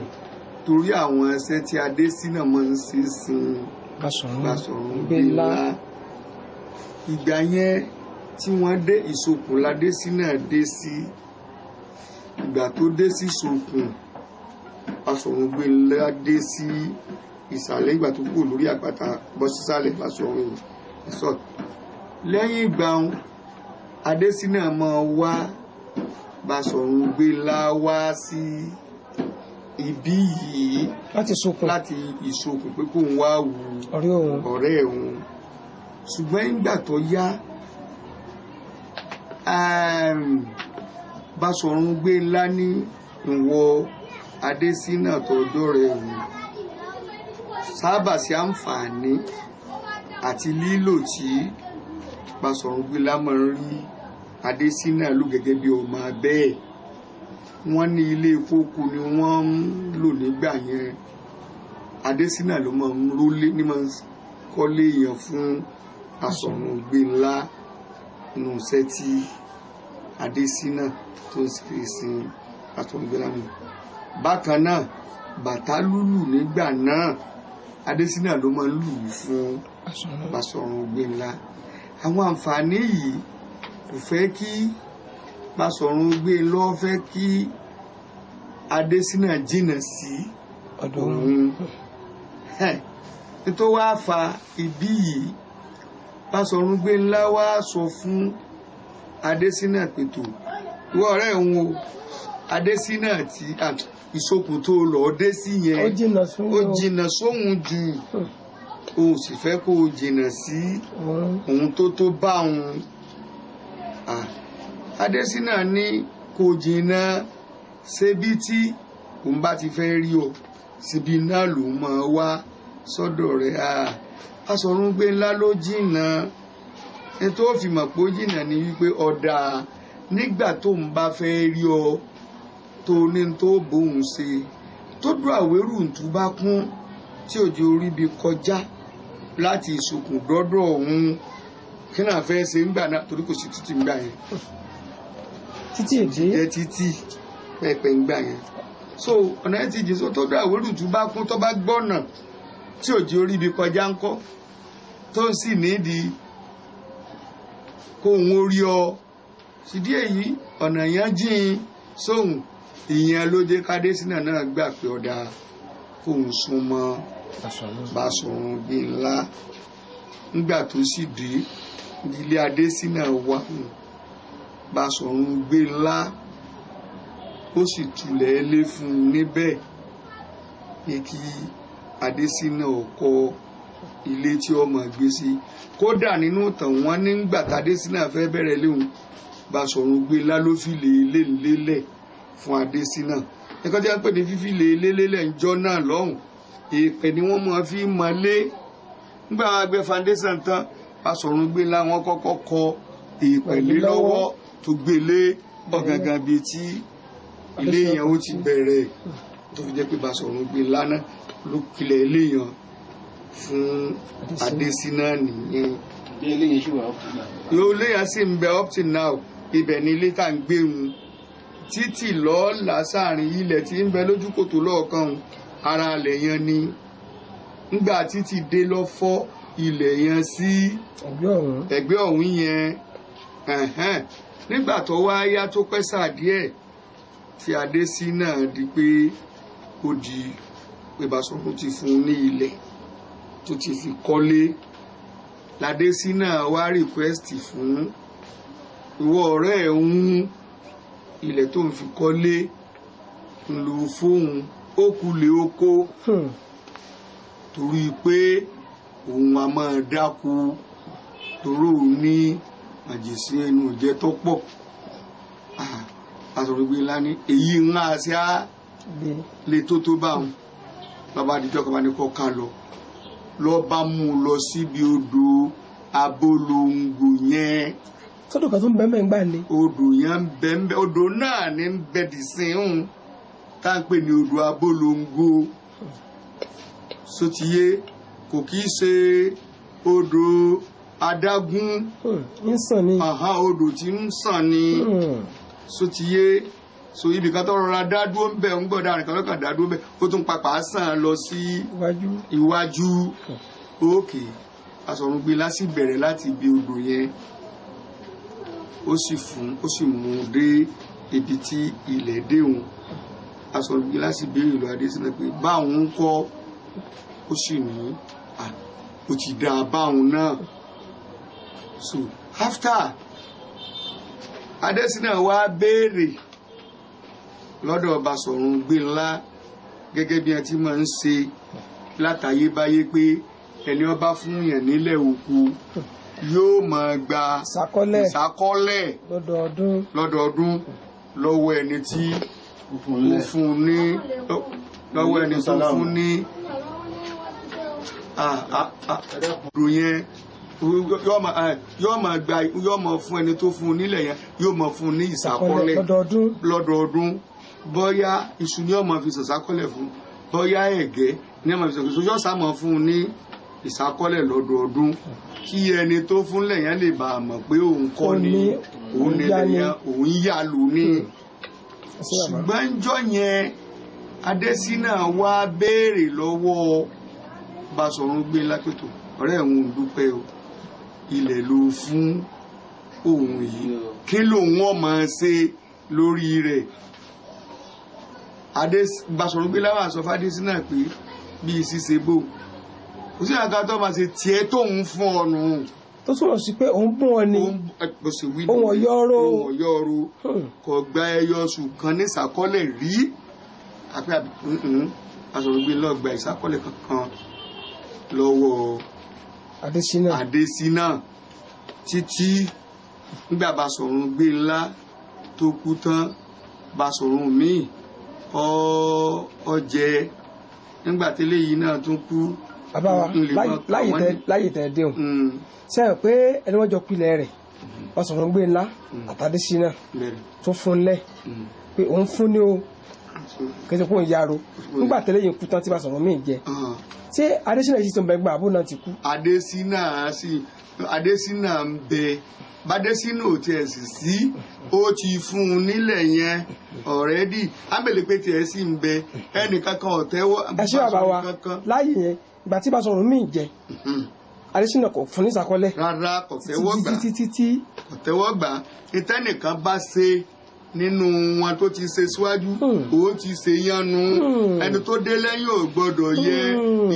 B: torí àwọn ẹsẹ̀ tí Adésínà máa ń ṣe sin Basọ̀run Gbénlá. ìgbà yẹn tí wọ́n dé Ìsokùn l'Adésínà dé sí ìgbà tó dé sí Ìsokùn Basọ̀run Gbénlá dé sí ìsàlẹ̀ ìgbà tó kúrò lórí àpáta bọ́ sísàlẹ̀ Basọ̀run ìsọ̀. lẹ́yìn ìgbà Adésínà máa wá Basọ̀run Gbénlá wá sí ibí yìí láti Ìsokùn pé kó ń wá wu ọ̀rẹ́ òun ṣùgbọ́n ìgbà tó yá Basọ̀run Gbénlá ní ìwọ Adésínà tọjọ́ rẹ̀ òun sábà sí àǹfààní àti lílò tí Basọ̀run Gbénlá máa ń rí Adésínà lò gẹ́gẹ́ bí ọmọ abẹ́ wọ́n ní ilé kókó ni wọ́n ń lò nígbà yẹn Adésínà ló máa ń rólé ní máa ń kọ́lé èèyàn fún Basọ̀run Gbénlá nù iṣẹ́ tí Adésínà tó ń ṣe sin Basọ̀run Gbénlá mi. bákan náà bàtà lùlù nígbà náà Adésínà ló máa ń lù fún Basọ̀run Gbénlá. àwọn àǹfààní yìí kò fẹ́ kí Basọ̀run Gbénlá fẹ́ kí Adésínà jìnnà sí òun nítorí wàá fa ìbí yìí Basọ̀run Gbénlá wá sọ fún Adésínà pẹ̀tù wọ́n ọ̀rẹ́ òun o Adésínà tí Ìsokùn tó lọ dé sí yẹn ó jìnnà sóhun jù òun sì fẹ́ kó o jìnnà sí òun tó bá òun. Adésínà ní kò jìnnà ṣebí tí òun bá ti fẹ́ rí ọ síbi náà ló máa wá sọ́dọ̀ rẹ̀. Basọ̀run Gbénlá ló jìnnà ètò òfìmọ̀ pé ó jìnnà ní wípé ọ̀dà nígbà tó ń bá fẹ́ rí ọ tó ní tó bóun ṣe tó dùn àwérù ntú bá kún tí òjò orí bi kọjá láti Ìsokùn dọ́dọ̀ ọ̀hún kí náà fẹ́ ṣe ńgbà náà torí kò sí títì ńgbà yẹn
A: títí èdè
B: jẹ́ títì pẹ́ẹ́pẹ́ ńgbà yẹn so ọ̀nà ẹ̀ ti jìn so tó dùn àwérù ntú bá kún tó bá gbọ́nà tí òjò orí bi kọjá ńkọ́ tó sì nídìí kó òun ó rí ọ sídìí èyí ọ̀nà yẹn jìn sóhun ìyẹn ló jẹ́ kádésínà náà gbà pé ọ̀dà kóun súnmọ́ Basọ̀run Gbénlá. Nígbà tó sì dé ilé Adésínà wà Basọ̀run Gbénlá ó sì tulẹ̀ lé fún un níbẹ̀ pé kí Adésínà kọ́ ilé tí ó máa gbé sí. Kódà nínú ìtàn wọn nígbà tádésínà fẹ́ bẹ̀rẹ̀ léhùn Basọ̀run Gbénlá ló fi lélẹ̀ fún Adésínà. ẹ̀kọ́ tí a pè ní fífi lélẹ̀ ńjọ́ náà lọ́hùn èèpẹ̀ ni wọ́n máa fi mọ́lé. Nígbà wọn gbé foundation tán Basọ̀run Gbénlá wọn kọ́kọ́ kọ èèpẹ̀ lé lọ́wọ́ tó gbélé ọ̀gángan bíi tí ilé yẹn ó ti bẹ̀rẹ̀ tó fi jẹ́ pé Basọ̀run Gbénlá náà ló pilẹ̀ ilé yẹn fún Adésínà nìyẹn.
D: ilé yẹn ṣì wà up to now.
B: yóò léyàn sì ń bẹ up till now. Ibẹ̀ ni ilé tá à ń gbé wọn títì lọ́ọ̀lá sáàrin ilẹ̀ tí ń bẹ lójú kòtò lọ́ọ̀kan ara ilẹ̀ yẹn ni. Nígbà títì dé lọ fọ́ ilẹ̀ yẹn sí ẹgbẹ́ ọ̀hún yẹn. Nígbà tó wá yá tó pẹ́ sáà díẹ̀ tí Adésínà di pé ó di pé Basọ̀run ti fún un ní ilẹ̀ tó ti fi kọ́lé. Ládésínà wá request fún ìwọ ọ̀rẹ́ ẹ̀ ń ilẹ̀ tó ń fi kọ́lé ń lò fóun ó kulè oko torí pé òun a máa dáko toró ní àjèsí ẹnu ìjẹ tó pọ̀. Basọ̀run Gbénlá ní èyí ń há sí á lè tó bá wọn lọ́ba àdìjọ́ kan bá ní kọ́ ká lọ bá mú un lọ síbi odò Abolongo yẹn.
A: sọ́dọ̀ kan tó ń bẹ́ẹ̀ gbà ní.
B: Odò yẹn ń bẹ́ẹ̀ odò náà ní ń bẹ́ dì sí ń tá à ń pè ní odò Abolongo. Sotiye kò kí í ṣe odò adágún.
A: ń sàn ni.
B: Odò tí ń sàn ni. Sotiye so ibi kan tó rọra dá dúró ń bẹ̀ ń gbọ́dọ̀ àrùn kan lọ́kàn dá dúró ń bẹ̀ ó tún papà sàn lọ sí iwájú. Òkè Basọ̀run Gbénlá sì bẹ̀rẹ̀ láti ibi odò yẹn ó sì mú un dé ibi tí ilẹ̀ dé òun. Basọ̀run Gbénlá sì béèrè lọ Adésínà pé báwọn ń kọ́ ó sì ní ó ti dá báwọn náà. So after Adésínà wá béèrè lọ́dọ̀ Basọ̀run Gbénlá gẹ́gẹ́ bí ẹ ti máa ń ṣe látayébáyé pé ẹni ó bá fún yàn nílẹ̀ òkú yóò máa gba ìsákọ́lẹ̀ lọ́dọọdún lọ́wọ́ ẹni tí ó fún ní lọ́wọ́ ẹni tó fún ní ọdún yẹn yóò máa fún ẹni tó fún nílẹ̀ yẹn yóò máa fún ní ìsákọ́lẹ̀ lọ́dọọdún. Bóyá iṣu ni ó máa fi ṣàṣàkọ́lẹ̀ fún bóyá ẹ̀gẹ́ ni ó máa fi ṣàṣàkọ́lẹ̀ yóò sá máa fún un ní ìsákọ́lẹ̀ lọ́dọọdún kí ẹni tó fúnlẹ̀ yẹn lè bá a mọ̀ pé òun kọ́ ni òun nílẹ̀ òun yà lù ní. Ṣùgbọ́n ńjọ́ yẹn Adésínà wá béèrè lọ́wọ́ Basọ̀run Gbénlá pé tó ọ̀rẹ́ òun dúpẹ́ o ilẹ̀ ló fún òun yìí kí lòun ó máa ṣe lórí rẹ̀. Basọ̀run Gbénlá wá sọ fún Adésínà pé bí ṣíṣe bò kò sí àga tó máa ṣe tiẹ̀ tóun fún ọ nù.
A: tó sọ̀rọ̀ sí pé òun bùn ọ ni òun
B: ọ̀yọ́rò kò gba ẹyọ oṣù kan ní ìsákọ́lẹ̀ rí àpẹ́ Basọ̀run Gbénlá gba ìsákọ́lẹ̀ kankan lọ́wọ́ Adésínà títí nígbà Basọ̀run Gbénlá tó kú tán Basọ̀run míì ọjẹ nígbà tẹ́lẹ̀ yìí náà tún kú.
A: Bàbá wa láyè tẹ̀ déhùn sẹ́yìn pé ẹni wọ́n jọ pilẹ̀ rẹ̀ Basọ̀run Gbénlá àtàdésínà tó fún lẹ̀ pé òun fún ní o kẹsàn fún ìyàrá nígbà tẹ́lẹ̀ yìí kú tán tí Basọ̀run míì jẹ ṣé Adésínà yìí tó ń bẹ gbà àbó náà ti kú.
B: Adésínà ń bẹ bádésínà ò tiẹ̀ sì sí ó ti fún un nílẹ̀ yẹn ọ̀rẹ́dì ábẹ̀lẹ̀ pé tiẹ̀ sì ń bẹ ẹnìkankan ọ̀tẹ́wọ́.
A: ẹ ṣé bàbá wa láàyè yẹn ìgbà tí Basọ̀run míì jẹ Adésínà kò fún ní ìsákọ́lẹ̀
B: rárá kò tẹ́wọ́ gbà
A: títí
B: ọ̀tẹ́wọ́gbà ìtẹ́nìkan bá ṣe nínú wọn tó ti ṣe síwájú òun ti ṣe yánu ẹni tó dé lẹ́yìn ò gbọ́dọ̀ yẹ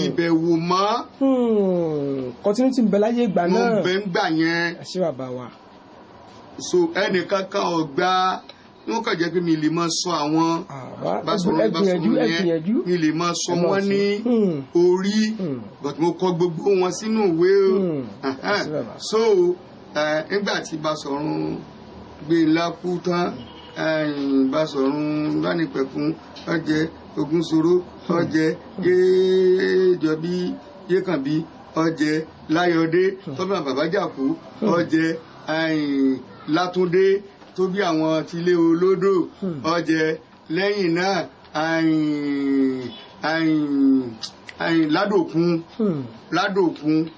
B: ìbẹ̀wò mọ́.
A: continuity ń bẹ láyé ìgbà náà.
B: mo bẹ ń gbà yẹn.
A: ẹ ṣé bàbá wa.
B: so ẹnìkan kan ọ̀gbà wọn kàn jẹ́ pé mi lè máa sọ àwọn báṣọ̀rọ̀ yẹn mi lè máa sọ wọ́n ní orí but mo kọ gbogbo wọn sínú ìwé so nígbà tí Basọ̀run gbé lákú tán Basọ̀run Lánìpẹ̀kun ọjẹ Ògúnṣòro ọjẹ Yéjọbí Yékànbí ọjẹ Láyọ̀dé tọ́bí Bàbájàkú ọjẹ Látúndé tó bí àwọn tilé olódò ọjẹ lẹ́yìn náà Ládòkun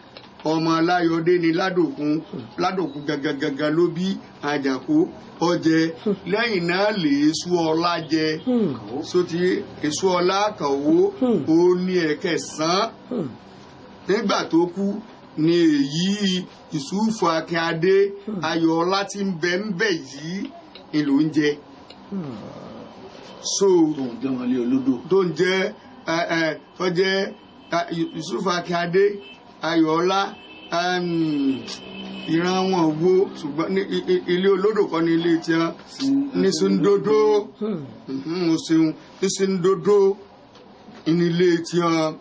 B: ọmọ Láyọ̀dé ni Ládòkun gangan ló bí Àjàkú ọjẹ lẹ́yìn náà lè Èṣù Ọlá jẹ sóti Èṣù Ọlá Kàwó ó ní ẹ̀kẹsàn nígbà tó kú ni èyí Yùsúfù Akínadé Ayọ̀ọ́lá tí ń bẹ yìí ni ló ń jẹ so tó ń jẹ tó jẹ Yùsúfù Akínadé Ayọ̀ọ́lá ìran wọn wo ṣùgbọ́n ilé olódò kan ní ilé tí wọn ní Síndodo mo ṣeun ní Síndodo ní ilé tí wọn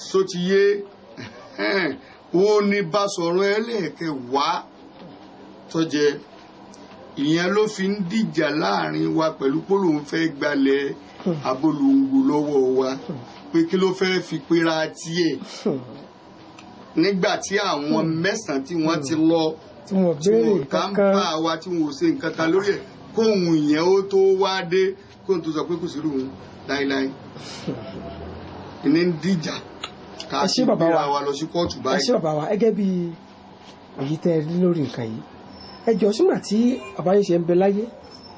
B: so ti yé wọn ní Basọ̀run ẹlẹ́ẹ̀kẹwàá tó jẹ ìyẹn ló fi ń dìjà láàrin wa pẹ̀lú pólòun fẹ́ gbalẹ̀ Abolongo lọ́wọ́ wa pé kí ló fẹ́ fi pera tiẹ̀ nígbà tí àwọn mẹ́sàn-án tí wọ́n ti lọ tí wọ́n ká ń bá wa tí wọ́n ò ṣe nǹkan kan lórí ẹ̀ kóhun ìyẹn ó tó wá dé kóhun tó sọ pé kò sí lóhun láíláí ní ń dìjà ká sí ìgbéra wa lọ sí kóòtù báyìí.
A: ẹ ṣé bàbá wa gẹ́gẹ́ bí èyí tẹ́ ẹ rí lórí nǹkan yìí ẹ jọ sígbà tí àbáyé ṣe ń bẹ láyé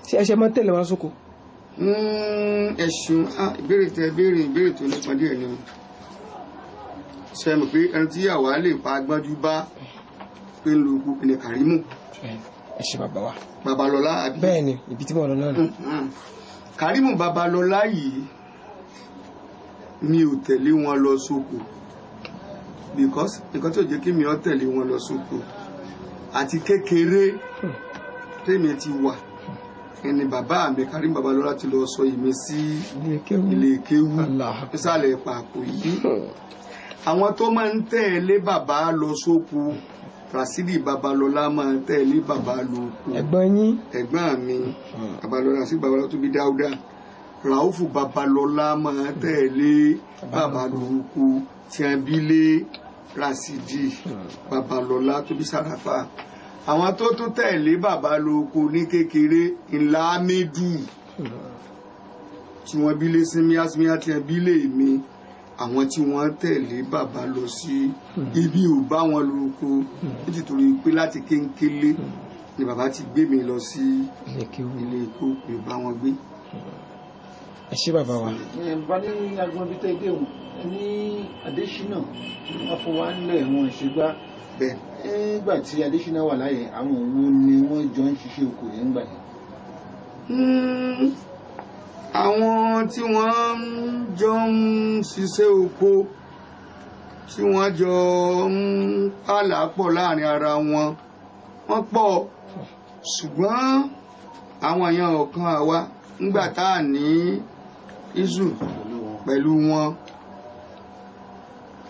A: ṣé ẹ ṣe máa ń tẹ̀lé wọn sóko.
B: ẹ̀sùn ìbéèrè tẹ ìbéèrè tó nípa díẹ̀ ni ṣe mọ̀ pé ẹni tí àwa lè pa agbájú bá pé ń lo gbogbo ní Kàrímù.
A: ẹ ṣé bàbá wa.
B: Babalọlá àbí.
A: bẹ́ẹ̀ ni ibi tí mo lọ náà nù.
B: Kàrímù Babalọlá yìí mi ò tẹ̀lé wọn lọ sóko because nǹkan tó jẹ́ kí mi ò tẹ̀lé wọn lọ sóko àti kékeré tèmi ti wà ẹni bàbá mi Kàrímù Babalọlá ti lọ sọ ìmí sí ilé kéwú nísàlẹ̀ Pàkó yìí. Àwọn tó máa ń tẹ̀lé bàbá lọ sóko Rasidi Babalọlá máa ń tẹ̀lé bàbá lọ oko.
A: ẹ̀gbọ́n yín.
B: ẹ̀gbọ́n mi Babalọlá sí Babalọlá tó bí Dáúdà. Ràúfù Babalọlá máa ń tẹ̀lé bàbá lọ oko tí a bí lé Rasidi Babalọlá tó bí Sàràfà. Àwọn tó tún tẹ̀lé bàbá lọ oko ní kékeré ńlá Médù tí wọ́n bí lé Símíásímíá tí a bí lé mi. Àwọn tí wọ́n tẹ̀lé bàbá lọ sí ibi ò bá wọn lóko nítorí pé láti kéńkélé ni bàbá ti gbé mi lọ sí ilé ìkó pé bá wọn gbé.
A: ẹ ṣé bàbá wa.
D: bá ní agbọn bí tẹ́ dé òun ní Adésínà wọ́n fún wa nílẹ̀ wọn ṣùgbà nígbà tí Adésínà wà láyé àwọn òun ni wọ́n jọ ń ṣiṣẹ́ oko yẹn ń gbà yẹn.
B: Àwọn tí wọ́n jọ ń ṣiṣẹ́ oko tí wọ́n jọ ń pààlà pọ̀ láàrin ara wọn wọ́n pọ̀ ṣùgbọ́n àwọn èèyàn ọ̀kan àwa nígbà tá à ní iṣu pẹ̀lú wọn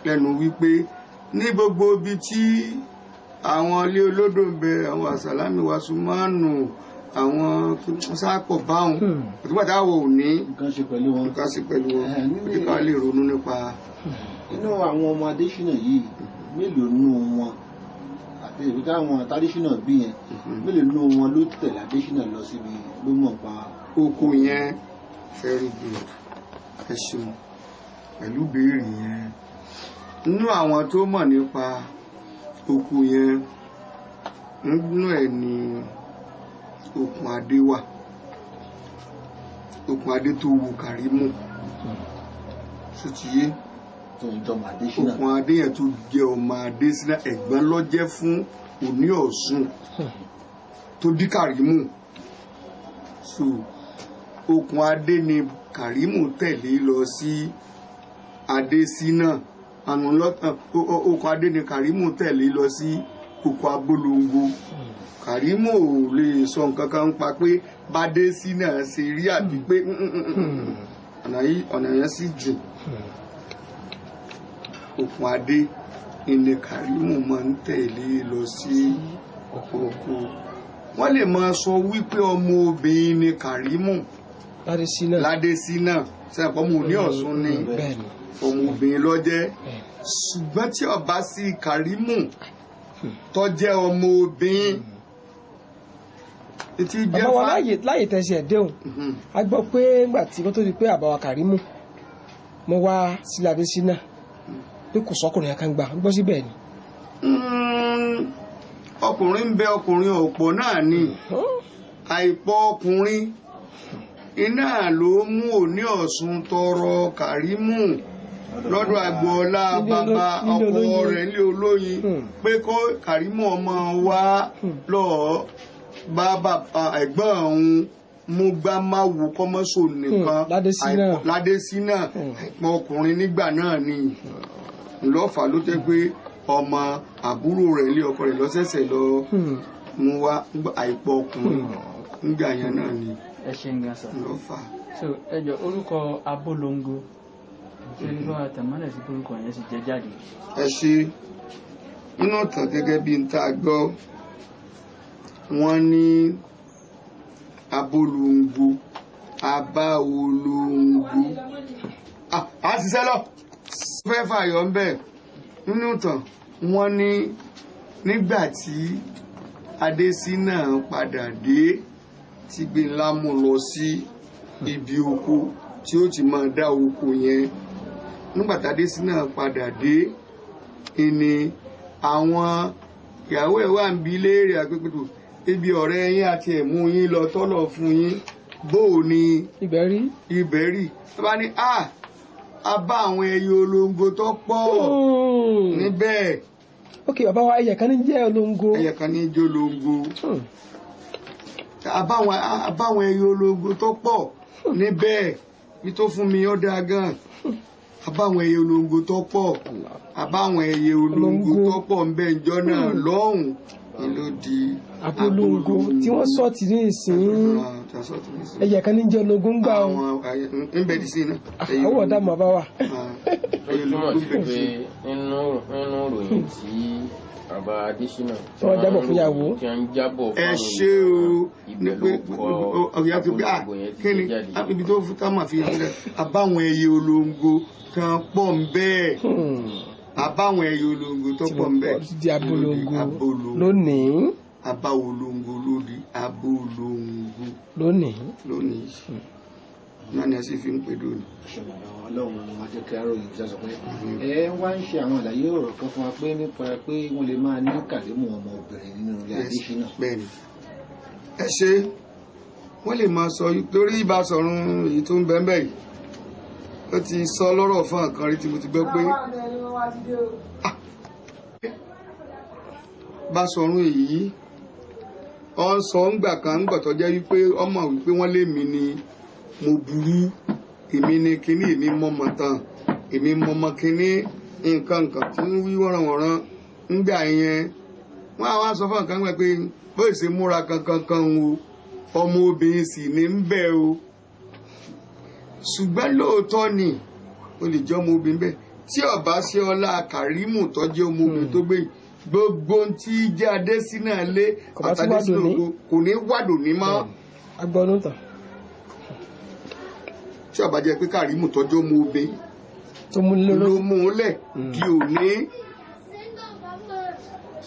B: lẹ́nu wípé ní gbogbo ibi tí àwọn ilé olódò ń bẹ àwọn àsàlámì wa Sùmánù àwọn sáàpọ̀ báwọn òtúbàtà àwọ̀ ò ní nǹkan ṣe pẹ̀lú wọn òtíkà lè ronú nípa.
D: nínú àwọn ọmọ Adésínà yìí mélòó nínú wọn àti èyí táwọn Adésínà bí yẹn mélòó nínú wọn ló tẹ̀lé Adésínà lọ síbi ló mọ̀ pa
B: oko yẹn. Very good, ẹ ṣeun pẹ̀lú béèrè yẹn. Nínú àwọn tó mọ̀ nípa oko yẹn nínú ẹ̀ ni Òkùnadé wà. Òkùnadé tó wo Kàrímù sotiye Òkùnadé yẹn tó jẹ́ ọmọ Adésínà ẹ̀gbọ́n ló jẹ́ fún Òní Ọ̀ṣun tó bí Kàrímù. So okùn adé ni Kàrímù tẹ̀lé lọ sí Adésínà. Okùn adé ni Kàrímù tẹ̀lé lọ sí oko Abolongo. Kàrímù ò lè sọ nǹkan kan pa pé b'Adésínà ṣe rí àbí pé ọ̀nà yẹn sì jìn. Okùn adé ni Kàrímù máa ń tẹ̀lé lọ sí oko. Wọ́n lè máa sọ wípé ọmọ obìnrin ni Kàrímù Ládésínà sẹ́pọ̀ mo ní Ọ̀ṣun ni ọmọ obìnrin ló jẹ́. Ṣùgbọ́n tí ó bá sí Kàrímù tó jẹ́ ọmọ obìnrin
A: àbáwá láyè tẹ̀sí ẹ̀dẹ́hùn a gbọ́ pé nígbà tí wọ́n tó di pé àbáwá Kàrímù mo wá sí Adésínà pé kò sọ́kùnrin kan gbà gbọ́ síbẹ̀ ni.
B: Ọkùnrin ń bẹ ọkùnrin ọ̀pọ̀ náà ni àìpọ̀ ọkùnrin iná ló mú Òní Ọ̀ṣun tọrọ Kàrímù lọ́dọ̀ Agboola bàbá ọkọ rẹ̀ ní Olóyin pé kó Kàrímù ọmọ wa lọ́ọ́ bá bàbá ẹ̀gbọ́n òun mú gbá máa wù kọ́mọ́sọ nìkan Ládésínà àìpọ̀ ọkùnrin nígbà náà ni ńlọ́fà ló jẹ́ pé ọmọ àbúrò rẹ̀ ilé ọkọ rẹ̀ lọ́sẹ̀sẹ̀ lọ mú wá àìpọ̀ ọkùnrin nígbà yẹn náà ni.
C: Ẹ ṣe ń gan sa.
B: ńlọ́fà.
C: So ẹjọ orúkọ Abolongo ṣe ní bá tẹ̀mọ́lẹ̀ sí orúkọ yẹn sì jẹ́ jáde.
B: Ẹ ṣe nínú ìtàn gẹ́gẹ́ bí n tá a gbọ́ wọ́n ní Abolongo Abáolongo a ṣiṣẹ́ lọ fẹ́ fàyọ̀ ń bẹ̀ nínú ìtàn wọ́n ní nígbà tí Adésínà padà dé tí Gbénlá mú lọ sí ibi oko tí ó ti máa dá oko yẹn nígbà tí Adésínà padà dé ìní àwọn ìyàwó ẹ̀ wà ń bi léèrè àpépẹ̀tò ibi ọ̀rẹ́ yín àti ẹ̀mú yín lọ tọ́lọ̀ fún yín bóò ni ibẹ̀ rí bá ní a bá àwọn ẹyẹ olóńgó tó pọ̀ níbẹ̀.
A: Ok, bàbá wa ẹyẹ kan ní jẹ́ olóńgó.
B: Ẹyẹ kan ní jẹ́ olóńgó. A bá àwọn ẹyẹ olóńgó tó pọ̀ níbẹ̀ bí tó fún mi ó dáa gan. A bá àwọn ẹyẹ olóńgó tó pọ̀. A bá àwọn ẹyẹ olóńgó tó pọ̀ ń bẹ ìjọ náà lọ́hùn ló di
A: Abolongo tí wọ́n sọ ti ní ìsìn ẹyẹ kan ní jẹ́ olóńgó ń gbà wọn.
B: Ń bẹ di sí iná.
A: Ọwọ́ ọ̀dà màá bá wà.
E: Ó túmọ̀ sí pé nínú ìròyìn tí bàbá Adésínà
A: tí wọ́n jábọ̀ fún ìyàwó.
E: tí wọ́n ń jábọ̀ fún
B: ẹ ṣe o ní pé ọ̀gá tó bí kí ni ibi tó fún táwọn àfihàn sílẹ̀ àbáwọn ẹyẹ olóńgó kan pọ̀ ń bẹ́ẹ̀ àbáwọn ẹyẹ olóńgó tó pọ̀ ń bẹ́ẹ̀
A: di Abolongo lónìí.
B: Abáolongo lórí Abolongo lónìí náà ni a sì fi ń pè dóni.
D: Ọlọ́run ajẹ́kẹ́ aróyìn tí a sọ pé ẹ wá ń ṣe àwọn àlàyé ọ̀rọ̀ kan fún wa pé nípa pé wọ́n lè máa ní Kàrímù ọmọ obìnrin nínú ilé Adésínà.
B: Bẹ́ẹ̀ni ẹ ṣe wọ́n lè máa sọ torí Ìbásọ̀run èyí tó ń bẹ́ẹ̀ bẹ́ẹ̀ yìí ó ti sọ lọ́rọ̀ fún àkàn rí tí mo ti gbọ́ pé Ìbásọ̀run èyí ọ ń sọ ń gbà kan ń gbọ̀tọ̀ jẹ́ wípé ọmọ wípé wọ́n lé mi ni mo burú èmi ni kíní èmi mọ́mọ́ tán èmi mọ́mọ́ kíní nǹkan tí ń wí wọ́nranwọ̀nran ńgbà yẹn wọ́n á wá sọ fún nǹkan pé bóyá ṣe múra kankan o ọmọ obìnrin sì ní ń bẹ o ṣùgbọ́n lóòótọ́ ni o lè jẹ́ ọmọ obìnrin bẹ́ẹ̀ tí ọba ṣe ọlá Kàrímù tó jẹ́ ọmọ obìnrin tó gbé gbogbo tí jẹ́ Adésínà lé àtàdésínà ògo kò ní wàdò ní mọ́.
A: agbọ́nú tán.
B: tí ọba jẹ́ pé Kàrímù tọ́jú ọmọ obìnrin
A: tó mú
B: ló mú un lẹ̀ di òní.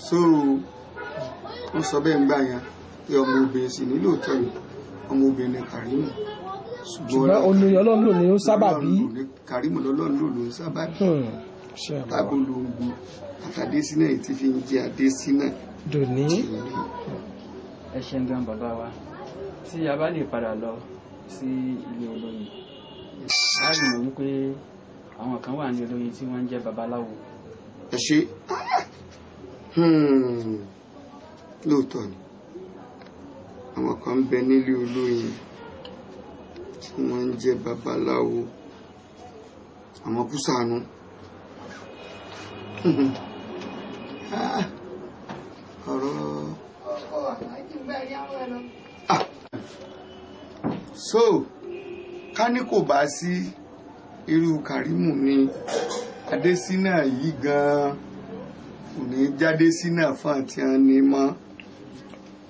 B: so wọ́n sọ bẹ́ẹ̀ ń gbà yẹn pé ọmọ obìnrin sì ní lóòótọ́ ni ọmọ obìnrin ni Kàrímù.
A: ṣùgbọ́n olóyè Ọlọ́run ló ní ó sábà bí.
B: Kàrímù lọ́lọ́run ló ń sábà bí. Abolongo àtàdésínà yìí ti fi ń jẹ Adésínà.
A: dòní.
C: ẹ ṣeun gan bàbá wa tí a bá lè padà lọ sí ilé olóyin a lè mọ̀ wípé àwọn kan wà ní olóyin tí wọ́n ń jẹ́ babaláwo.
B: ẹ ṣe lóòótọ́ ni àwọn kan ń bẹ nílé olóyin tí wọ́n ń jẹ́ babaláwo àwọn Kúsànù ọ̀rọ̀ so ká ní kò bá sí irú Kàrímù ni Adésínà yìí gan-an kò ní jáde sínà fún àti àní mọ́.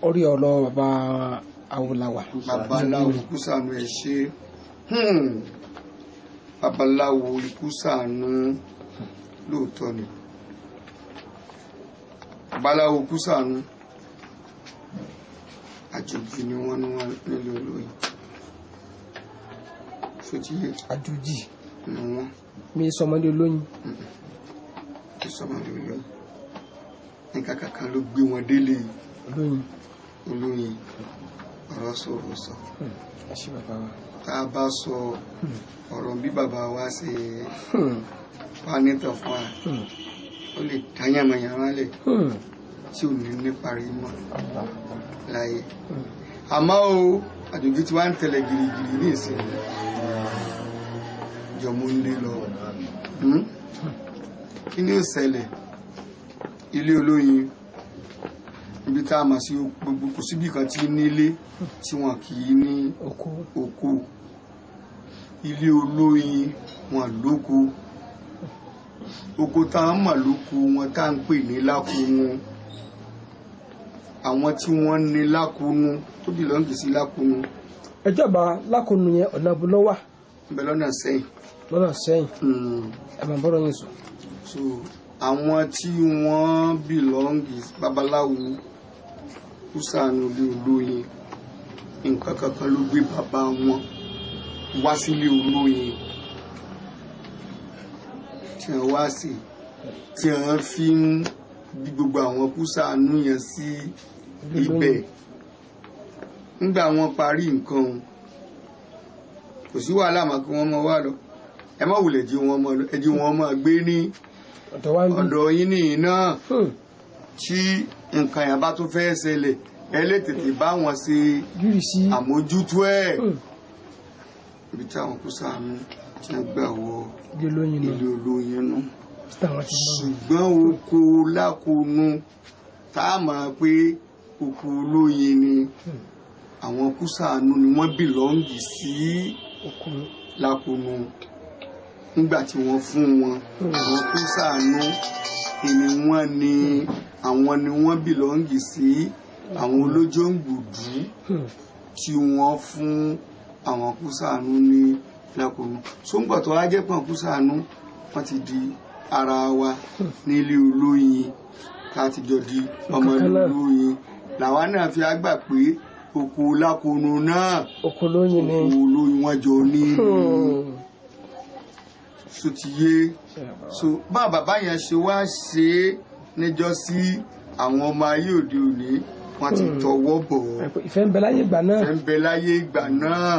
A: Orí ọ̀rọ̀ bàbá Awólàwà.
B: Babaláwo Kúsànù ẹ̀ ṣe babaláwo Kúsànù lóòótọ́ ni babaláwo Kúsànù àjòjì ni wọ́n nílé olóyìn sotiye
A: àjòjì
B: ni wọ́n
A: mi sọmọdé olóyin
B: sọmọdé olóyin nǹkan kankan ló gbé wọn délé olóyin ọ̀rọ̀ sọ̀rọ̀ sọ tá a bá sọ ọ̀rọ̀ bí bàbá wa ṣe wá nítàn fún wa ó lè dáyàmọ̀yàmọ̀ lẹ̀ tí ò ní parí mọ́ láyé àmọ́ o àjòjì tí wá ń tẹ̀lé gìrìgìrì ní ìsìn jọmọ ń lé lọ kí ni ó ṣẹlẹ̀ ilé olóyin ibi tá a mà sí gbogbo kò síbi kan tí nílé tí wọn kì í ní oko ilé olóyin wọn lóko oko tá a mà lóko wọn tá a ń pè ní lákòónú àwọn tí wọ́n ní lákòónú tó bìlọ́ǹgì sí lákòónú.
A: ẹjọba lákòónú yẹn ọ̀nà abúlọ́wà.
B: bẹ́ẹ̀ lọ́nà sẹ́yìn. ẹ máa bọ́rọ̀ yín sùn. so àwọn tí wọ́n bìlọ́ǹgì babaláwo Kúsànù ilé olóyin nǹkan kankan ló gbé bàbá wọn wá sílé olóyin tí wọ́n wá sí tí wọ́n fi ń bí gbogbo àwọn Kúsànù yẹn sí ibẹ̀ nígbà wọ́n parí nǹkan kò sí wàhálà mà kí wọ́n mọ wá lọ ẹ má wulẹ̀ jí wọn mọ lọ ẹ jí wọn mọ gbé ní ọ̀dọ̀ yín nìyí náà tí nǹkan yẹn bá tún fẹ́ ṣẹlẹ̀ ẹ lè tètè bá wọn ṣe àmójútó ẹ̀ ibi tí àwọn Kúsànù tí wọ́n gbà wọ ilé olóyin nù ṣùgbọ́n oko lákòónú tá a máa pé oko olóyin ni àwọn Kúsànù ni wọ́n bìlọ́ǹgì sí lákòónú nígbà tí wọ́n fún wọn àwọn Kúsànù ni wọ́n ní àwọn ni wọ́n bìlọ́ǹgì sí àwọn Olójóǹgbòdú tí wọ́n fún àwọn Kúsànù ní lákòónú sóńgbà tó wá jẹ́ pọ̀ Kúsànù wọ́n ti di ara wa nílé olóyin láti jọ di ọmọ olóyin làwa náà fi àgbà pé oko lákòónú náà oko olóyin wọn jọ ní so ti yé so bá bàbá yẹn ṣe wá ṣe é níjọ́ sí àwọn ọmọ ayé òde òní wọ́n ti tọwọ́ bọ̀
A: ìfẹ́ ń bẹ láyé ìgbà náà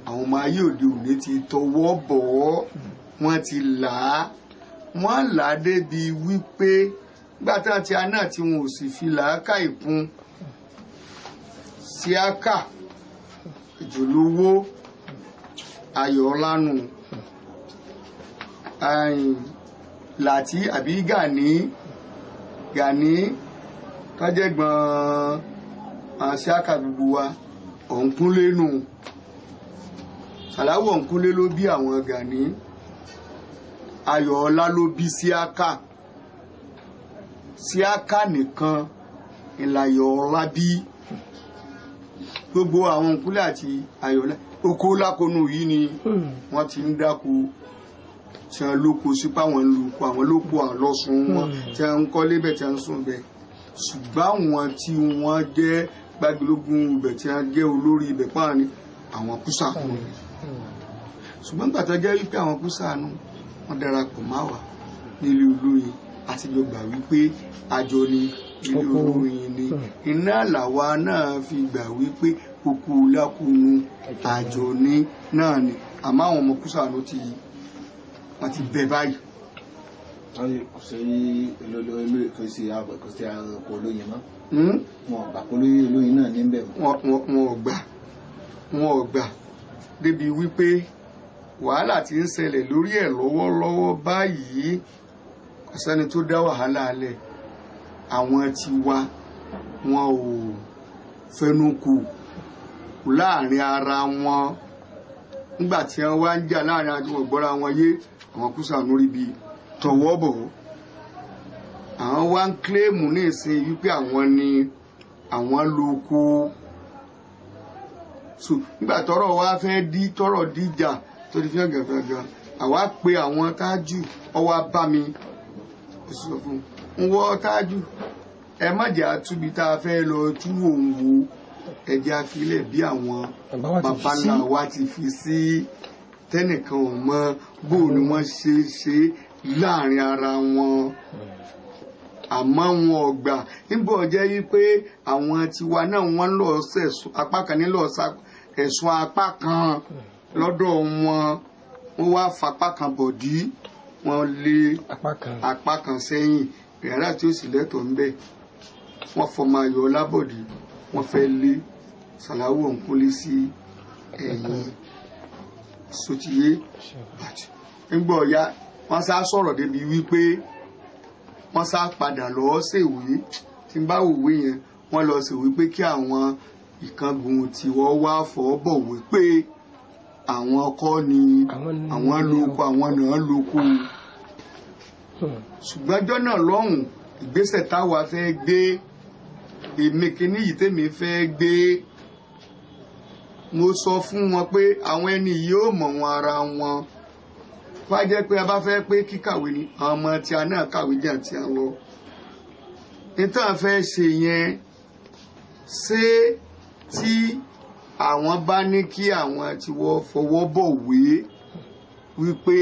B: àwọn ọmọ ayé òde òní ti tọwọ́ bọ̀ wọ́n ti là á wọ́n là á débi wípé gbàtà tí a náà tí wọn ò sì fi làákà ìkun síákà ìjòlówó ayọ̀ọ́lánù láti àbí Gani tọ́jẹ́gbọ́n síákà gbogbo wa Ọ̀nkúnlé nù Sàláwù Ọ̀nkúnlé ló bí àwọn Gani Ayọ̀ọ́lá ló bí síákà nìkan ìlàyọ̀ọ́lá bí gbogbo àwọn Ọ̀nkúnlé àti Ayọ̀ọ́lá oko lákòónú yìí ni wọ́n ti ń dáko tí wọ́n lóko sípà wọn lóko àwọn lóko àlọ́sùn wọn tí wọ́n ń kọ́lé bẹ̀ tí wọ́n ń sùn bẹ̀ ṣùgbọ́n àwọn tí wọ́n jẹ́ gbágbélógún ibẹ̀ tí wọ́n jẹ́ olórí ibẹ̀ pàà ní àwọn Kúsànù ṣùgbọ́n gbàtọ́ jẹ́ wípé àwọn Kúsànù wọ́n darapọ̀ máa wà nílé olóyin àti jọ gbà wípé àjọ ni ilé olóyin ni iná làwa náà fi gbà wípé oko lákòónú àjọ ni náà ni àmọ́ àwọn ọmọ Kúsànù wọ́n ti bẹ̀ báyìí.
D: kò sí àkókò olóyin mọ́. wọn gbà pé olóyin náà ní bẹ̀rù.
B: wọn ò gbà débi wípé wàhálà tí ń ṣẹlẹ̀ lórí ẹ̀ lọ́wọ́lọ́wọ́ báyìí kò sẹ́ni tó dá wàhálà alẹ̀ àwọn ti wá wọn ò fẹnukù láàrin ara wọn nígbà tí wọ́n wá ń jà láàrin àti wọn gbọ́ra wọn yé àwọn kùsànú ríbi tọwọ́ bọ̀ àwọn wá ń kílèmù ní ìsìn wípé àwọn ni àwọn lóko so nígbà tọ́rọ̀ wá fẹ́ tọ́rọ̀ díjà tó di fi hàn gàgàgà àwa pe àwọn Tájù ọwọ́ bá mi ó sọ fún un wọ́ Tájù ẹ má jẹ́ àtúbi tá a fẹ́ lọ tú òun wo ẹ̀jẹ̀ àfilẹ̀ bí àwọn bàbá ńlá wa ti fi sí tẹ́nìkan ò mọ bó ni wọ́n ṣe láàrin ara wọn àmọ́ wọn ò gbà níbo jẹ́ wípé àwọn tiwa náà wọ́n lọ sẹ̀sùn apá kan nílò ẹ̀sùn apá kan lọ́dọ̀ wọn wá fapá kan bọ̀dí wọn lé apá kan sẹ́yìn yàrá tí ó sì lẹ́tọ̀ọ́ ń bẹ̀ wọ́n fọmọ Ayọ̀ Ọlábọ̀dé wọ́n fẹ́ lé Sàláwù Òǹkúnlé sí ẹ̀yìn sotiye nígbà ọ̀ya wọ́n sá sọ̀rọ̀ débi wípé wọ́n sá padà lọ́ọ́ ṣèwé tí ń bá òwe yẹn wọ́n lọ ṣèwé pé kí àwọn ìkángun tí wọ́n wá fọ́ bọ̀wé pé àwọn kọ́ ni àwọn lóko àwọn náà lóko ṣùgbọ́n ọjọ́ náà lọ́hùn ìgbésẹ̀ táwa fẹ́ gbé èmi kìíní yìí tèmi fẹ́ gbé mo sọ fún wọn pé àwọn ẹni yìí ó mọ̀ wọn ara wọn wá jẹ́ pé a bá fẹ́ pé kíkàwé ni àwọn ọmọ tí a náà kàwé jà tí a lọ nítorí fẹ́ ṣe yẹn ṣé tí àwọn bá ní kí àwọn tí wọ́n fọwọ́ bọ̀wé wípé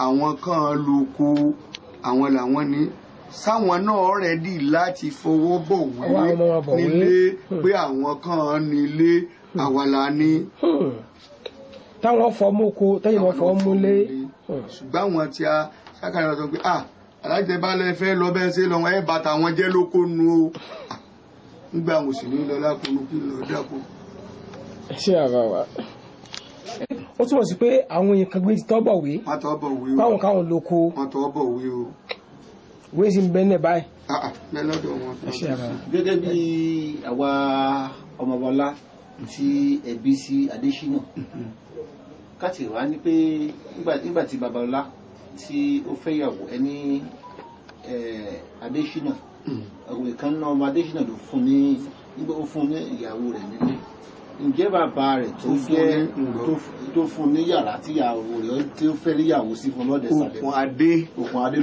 B: àwọn kan lóko àwọn làwọn ní sáwọn náà rẹ́dì láti fọwọ́ bọ̀wé nílé pé àwọn kan nílé àwàlà ni.
A: táwọn fọmú ko tẹ́yìn wọn fọwọ́ múlé.
B: ṣùgbọ́n àwọn tí a ṣàkàrà sọ pé alájẹbálẹ̀ fẹ́ lọ bẹ́ẹ̀ ṣe lọ́wọ́ ẹ̀ bàtà wọn jẹ́ lóko nu o nígbà àwọn òsì ní lọ lápòlù kí lọ dáko.
A: ṣé àbá wa ó túmọ̀ sí pé àwọn èèyàn kan gbé ti tọ́ bọ̀wé káwọn káwọn lóko
B: wọn tọ́ bọ̀wé o
A: wéé sì ń bẹ́ẹ̀ náà báyìí.
B: bẹ́ẹ̀ lọ́dọ̀ wọn.
D: gẹ́gẹ́ bí àwa ọmọbọlá tí ẹbí sí Adésínà káàtì wá ní pé nígbà tí babalọ́lá tí ó fẹ́yàwó ẹni Adésínà ọ̀rọ̀ ìkan náà ọmọ Adésínà ló fún ní ìyàwó rẹ̀ nílé ǹjẹ́ bàbá rẹ̀ tó fún ní yàrá tí ìyàwó rẹ̀ tí ó fẹ́ níyàwó sí fún lọ́dẹ̀ sàlẹ̀ Òkun Adé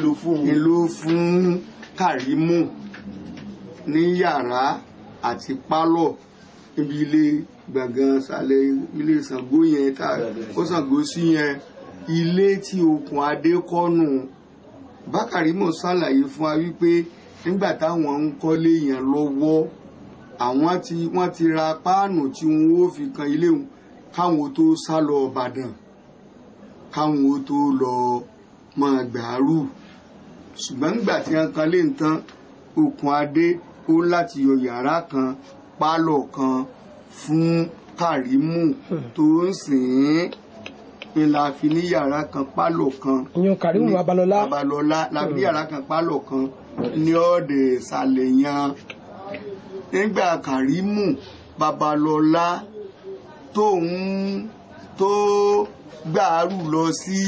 D: ló fún Kàrímù ní yàrá àti pálọ̀ níbi ilé gbọ̀ngàn sàlẹ̀ ilé Ṣàngó yẹn tá ó Ṣàngó sí yẹn ilé tí Òkun Adé kọ́nù Bákàrímù ṣàlàyé fún wa wípé nígbà táwọn ń kọ́lé yẹn lọ́wọ́ wọ́n ti ra páànù tí wọ́n ó fi kan ilé wọn káwọn tó sá lọ Ìbàdàn káwọn tó lọ máa gbàárù ṣùgbọ́n nígbà tí wọ́n kan lé nǹkan Òkun Adé ó láti yọ yàrá kan pálọ̀ kan fún Kàrímù tó ń sìn ín la fi ní yàrá kan pálọ̀ kan.
A: ìyẹn Kàrímù Babalọ́lá
B: la fi ní yàrá kan pálọ̀ kan ní ọ̀dẹ̀ ìsàlẹ̀ yẹn nígbà Kàrímù Babalọ́lá tó gbàárù lọ sí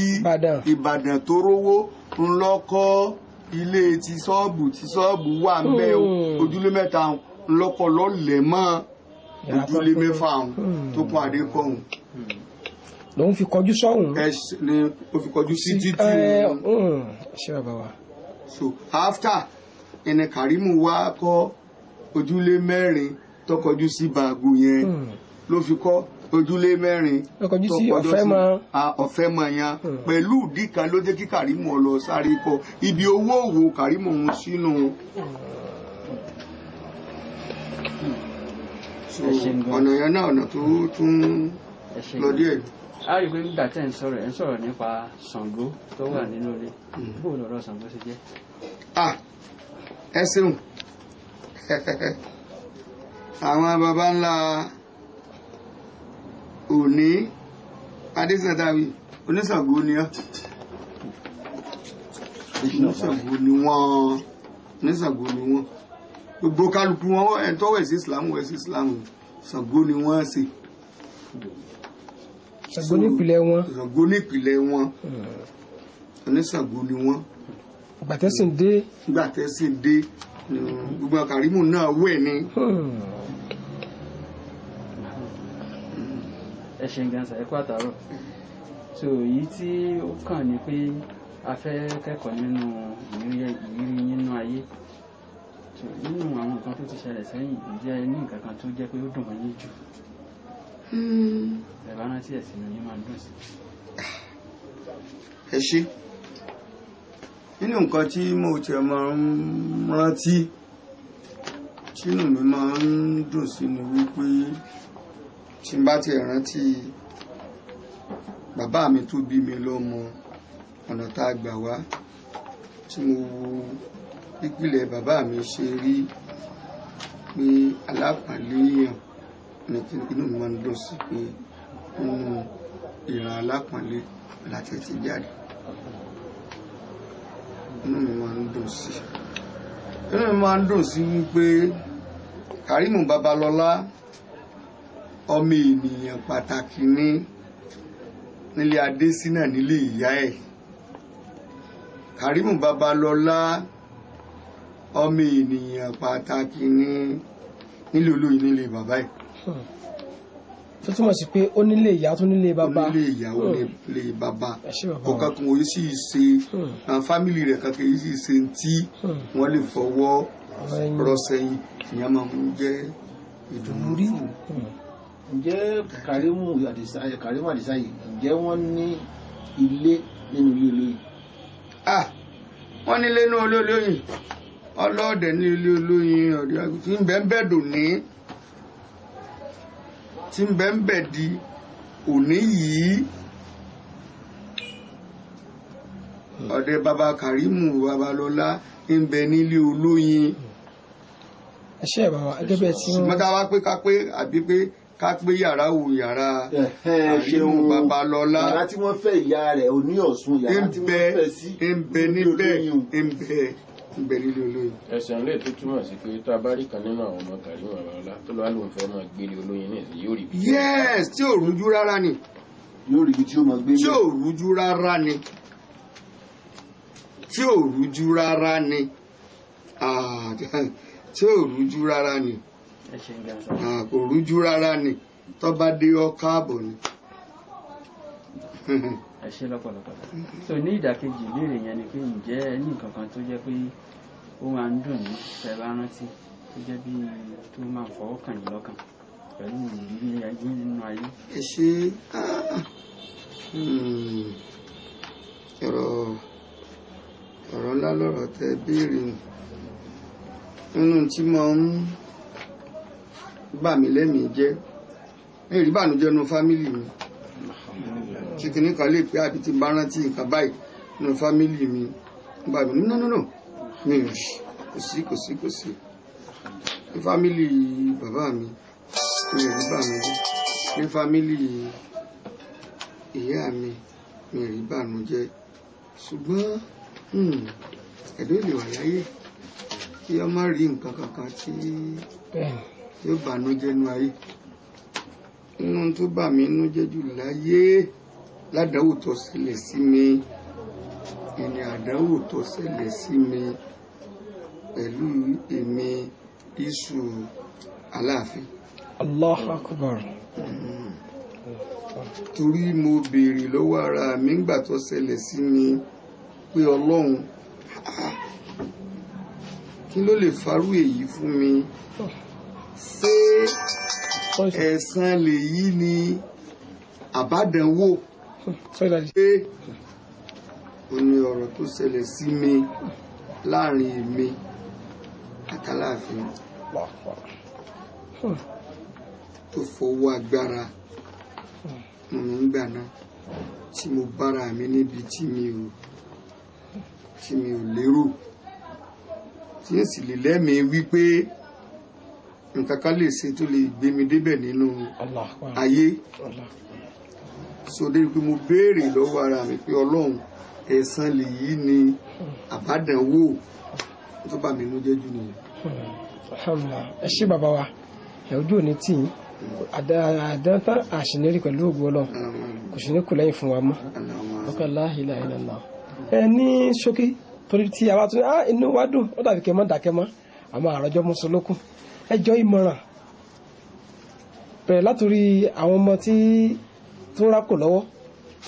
B: Ìbàdàn tó rówó ńlọ́kọ́ ilé tí ṣọ́ọ̀bù wà ń bẹ ojúlé mẹ́ta ńlọ́kọ́ lọ́lẹ̀ mọ́ ojúlé mẹ́fà tó kún adé kọ́hún.
A: lòun fi kọjú sọ́hùn.
B: ni ó fi kọjú sí títí.
A: ṣé bàbá wa.
B: so after ẹni Kàrímù wá kọ́ ojúlé mẹ́rin tó kọjú sí bàgò yẹn ló fi kọ́ ojúlé mẹ́rin
A: tó kọjú sí
B: ọ̀fẹ́ mọ̀ yẹn pẹ̀lú ìdí kan ló jẹ́ kí Kàrímù lọ sáré kọ́ ibi owó òwò Kàrímù ń sínú. ọ̀nà yẹn náà ọ̀nà tó tún lọ díẹ̀.
C: a rí i pé nígbà tẹ́ ń sọ̀rọ̀ nípa Ṣàngó tó wà nínú ilé bó lọ́rọ̀ Ṣàngó ṣe jẹ́.
B: ẹ ṣeun àwọn baba ńlá Òní Adésàdáwì oníṣàngó ni ọ́ oníṣàngó ni wọ́n gbogbo kálukú wọn ẹ̀ tọ́wọ̀ sí ìsìlámù Ṣàngó ni wọ́n ṣe
A: Ṣàngó nípìnlẹ̀ wọn
B: oníṣàngó ni wọ́n
A: gbàtẹ́sìn dé
B: gbogbo Kàrímù náà wẹ̀ ni.
C: ẹ ṣe ń gansa ẹ kú àtàárọ̀ so èyí tí ó kàn ní pé a fẹ́ kẹ́kọ̀ọ́ nínú ìrírí nínú ayé nínú àwọn nǹkan tó ti ṣẹlẹ̀ sẹ́yìn ǹjẹ́ ní nǹkan kan tó jẹ́ pé ó dùn mọ́ yín jù ẹ bá rántí ẹ̀ sínú yín máa ń dùn sí.
B: ẹ ṣe nínú nǹkan tí mo ti máa ń rántí tínú mi máa ń dùn sí ni wípé tí n bá ti rántí bàbá mi tó bí mi lọ́mọ ọ̀nà tá a gbà wá tí mo wo ìpìlẹ̀ bàbá mi ṣe rí pé alápàlẹ́ èèyàn inú mi máa ń dùn sí pé nínú ìran alápàlẹ́ láti ti jáde inú mi máa ń dùn sí wípé Kàrímù Babalọ́lá ọmọ ènìyàn pàtàkì nílé Adésínà nílé ìyá ẹ̀. Kàrímù Babalọ́lá ọmọ ènìyàn pàtàkì nílé Olóyin nílé bàbá ẹ̀.
A: tó túmọ̀ sí pé ó nílé ìyá tó nílé bàbá.
B: ó nílé ìyá ó nílé bàbá ọ̀kan kan òye sì ṣe àwọn fámìlì rẹ̀ kankan yìí sì ṣe tí wọ́n lè fọwọ́ rọ́ sẹ́yìn ìyẹn máa ń jẹ́ ìdùnnú rí.
D: ǹjẹ́ Kàrímù Àdìsá yìí ǹjẹ́ wọ́n ní ilé nínú ilé Olóyin?
B: wọ́n nílé nínú ilé Olóyin ọlọ́ọ̀dẹ̀ ní ilé Olóyin ọ̀dẹ̀ tí ń bẹ́ẹ̀ bẹ́ẹ̀ dò ní tí ń bẹ́ẹ̀ bẹ́ẹ̀ di òní yìí ọ̀dẹ̀ bàbá Kàrímù Babalọ́lá ń bẹ nílé Olóyin.
A: ẹ ṣe ẹ̀ bàbá gẹ́gẹ́ bẹ́ẹ̀ tí wọ́n.
B: ṣùgbọ́n tá a wá pé ká pé yàrá wo yàrá Kàrímù Babalọ́lá.
D: yàrá tí wọ́n fẹ́ ìyá rẹ̀ Òní Ọ̀ṣun yàrá tí wọ́n fẹ́ sí
B: ń bẹ nílé Olóyin.
E: ẹ̀sìn lè tó túmọ̀ sí pé tó a bá rí kan nínú àwọn ọmọ Kàrímù Babalọ́lá tó lọ́wọ́ lòun fẹ́ máa gbélé Olóyin ní ìsìn yóò rí bí.
B: yes tí ò rújú rárá ni.
D: yóò rí bí tí ó máa gbé.
B: tí ò rújú rárá ni. tí ò rújú rárá ni. tí ò rújú rárá ni. kò rújú rárá ni tó bá dé ọ káàbọ̀ ni.
C: ẹ ṣe lọ́pọ̀lọpọ̀ so ní ìdàkejì ìbéèrè yẹn ni pé ǹjẹ́ ẹ ní nǹkan kan tó jẹ́ pé ó máa ń dùn ní ṣe bá rántí tó jẹ́ bí tó máa ń fọwọ́ kàn yín lọ́kàn pẹ̀lú ìrírí ayé nínú ayé.
B: ẹ ṣe ọ̀rọ̀ ńlá lọ́rọ̀ tẹ béèrè nínú tí mo ń bà mí lẹ́mìí jẹ́ ní ìrìbànújẹ́ nínú fámìlì mi tí kìíní kan lè pé àbí tí bá rántí nǹkan báyìí nínú fámìlì mi gbà mí no mi ò kò sí ní fámìlì bàbá mi mi ò rí bànújẹ́ ní fámìlì ìyá mi mi ò rí bànújẹ́ ṣùgbọ́n ẹ̀dọ́ lè wà láyé kí ọ má rí nǹkan kankan tí yóò bànújẹ́ nú ayé inú tó bà mí nú jẹ́ jù láyé ládàáwò tó ṣẹlẹ̀ sí mi ìní àdánwò tó ṣẹlẹ̀ sí mi pẹ̀lú èmi Isu Aláàfin.
A: Allahu Akbar.
B: torí mo béèrè lọ́wọ́ ara mi ńgbà tó ṣẹlẹ̀ sí mi pé Ọlọ́run kí ló lè farú èyí fún mi ṣé ẹ̀san lèyí ni àbádánwò pé ó ní ọ̀rọ̀ tó ṣẹlẹ̀ sí mi láàrin èmi àtàláàfin tó fọwọ́ agbára mo ń gbà náà tí mo bára mi níbi tí mi ò lérò tí n sì lè lẹ́mìí wípé nǹkan kan lè ṣe tó lè gbé mi débẹ̀ nínú
A: Allah
B: ayé
A: Allah
B: so débi pé mo béèrè lọ́wọ́ ara mi pé ọlọ́run ẹ̀san lèyí ni àbádànwò tó bá mi nú jẹ́jú nìyẹn.
A: alhamdulillah ẹ ṣé bàbá wa ẹ ojú òní tì yín àdáńtà àṣìlérí pẹ̀lú ògùn ọlọ́run kò sí ní kù lẹ́yìn fún wa mọ́ ọkọ̀ la ilaha illallah ẹ ní ṣókí torí tí a bá tún inú wa dùn ó dàbí kẹmọ́ dákẹ́mọ́ àmọ́ àròjọ mùsùlùkù ẹjọ́ ìmọ̀ràn bẹ̀rẹ̀ látòrí àwọn ọmọ tí tó ń rákò lọ́wọ́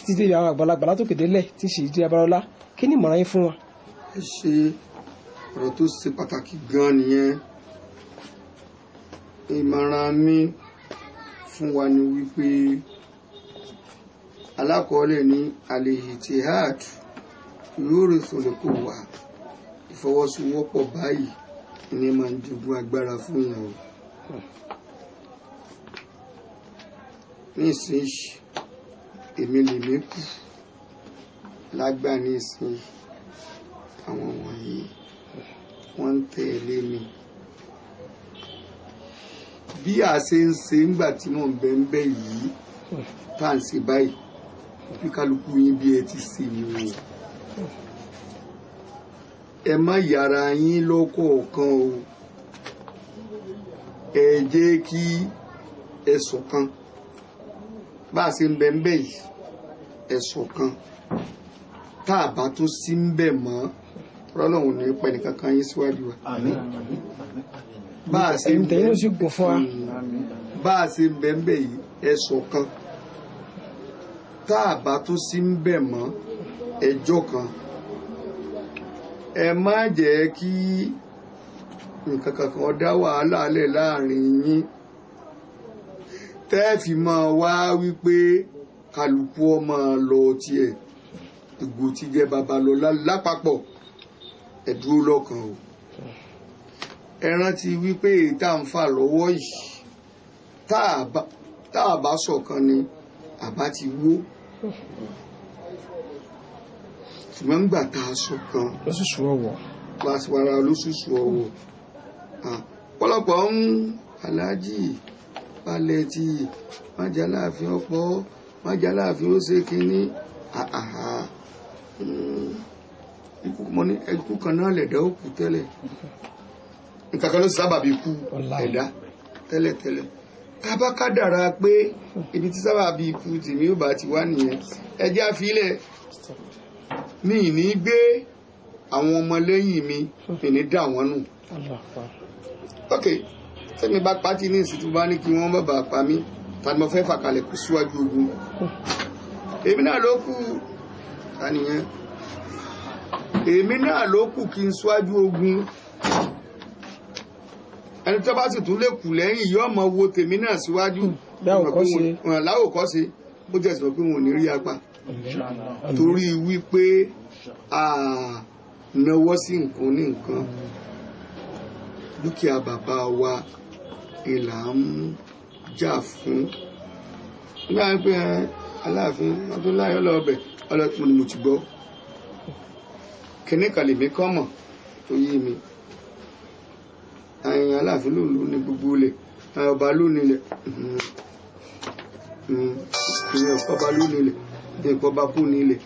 A: títí dé àwọn àgbàlagbà látòkè délẹ̀ tí sì di abarọlá kí ni ìmọ̀ràn yín fún wa.
B: ẹ ṣe ọ̀rọ̀ tó ṣe pàtàkì gan nìyẹn ìmọ̀ràn mi fún wa ni wípé alákọọ́lẹ̀ ní al-ihtihad yurithul quwwa ìfọwọ́sowọ́pọ̀ báyìí ní máa ń jogún agbára fún yàn o. nísìnyí èmi lèmi kù lágbà nísìnyí àwọn wọ̀nyí wọ́n ń tẹ̀lé mi bí a ṣe ń ṣe ńgbà tí mò ń bẹ ń bẹ yìí tá à ń ṣe báyìí bí kálukú yín bí ẹ ti ṣe mi o ẹ má yára yín lọ́kọ̀ọ̀kan o ẹ jẹ́ kí ẹ ṣọ̀kan bá a ṣe ń bẹ ń bẹ yìí ẹ ṣọ̀kan tá a bá tún sí ń bẹ mọ́ Ọlọ́run ní pẹ́ nìkan kan yín síwájú wa. bá a ṣe ń bẹ bá a ṣe ń bẹ ń bẹ yìí ẹ ṣọ̀kan tá a bá tún sí ń bẹ mọ́ ẹjọ́ kan ẹ má jẹ́ kí nǹkan kankan dá wàhálà lẹ̀ láàrin yín tẹ́ fi máa wá wípé kálukú ọmọ lọ tiẹ̀ ìgbò tí jẹ́ babalọ́lá lápapọ̀ ẹ dúró lọ́kàn o ẹ rántí wípé tá à ń fà lọ́wọ́ yìí tá a bá ṣọ̀kan ni àbá ti wó ṣùgbọ́n nígbà tá a ṣọ̀kan
A: lóṣùṣù ọwọ́
B: pàṣípàrà lóṣùṣù ọwọ́ pọ́lọ́pọ̀ ń aláàjì balẹ̀ tí májàláàfin ọ̀pọ̀ májàláàfin ó ṣe kínní ikú kan náà lẹ̀dá òkú tẹ́lẹ̀ nǹkan kan ló sábàbí ikú ẹ̀dá tẹ́lẹ̀tẹ́lẹ̀ kábákádàrá pé ibi tí sábàbí ikú tèmi ò bá ti wá nìyẹn ẹjẹ́ àfilẹ̀ mi ní gbé àwọn ọmọ lẹ́yìn mi ní dà wọ́n nù ok tẹ́mi bá pàtí ní ìsìtú bá ní kí wọ́n bàbá pa mí tàbí mo fẹ́ fàkalẹ̀ kù síwájú ogun èmi náà ló kù tànìyàn èmi náà ló kù kí n síwájú ogun ẹni tó bá sì tún lè kù lẹ́yìn yóò mọ wo tèmi náà síwájú láwòkọ́ṣe bó jẹ́ sọ pé wọn ò ní rí apá torí wípé náwó sí nǹkan ní nǹkan dúkìá bàbá wa ìlà ń jà fún nígbà pé aláàfin Abdullahi ọlọ́ọ̀bẹ̀ ọlọ́tún ni mo ti gbọ́ kíní kàlèmí kọ́mọ̀ tó yé mi àyìn aláàfin ló ní gbogbo ilẹ̀ ọba ló nílẹ̀ ìyẹn ọba ló nílẹ̀ ìyẹn ọba kú nílẹ̀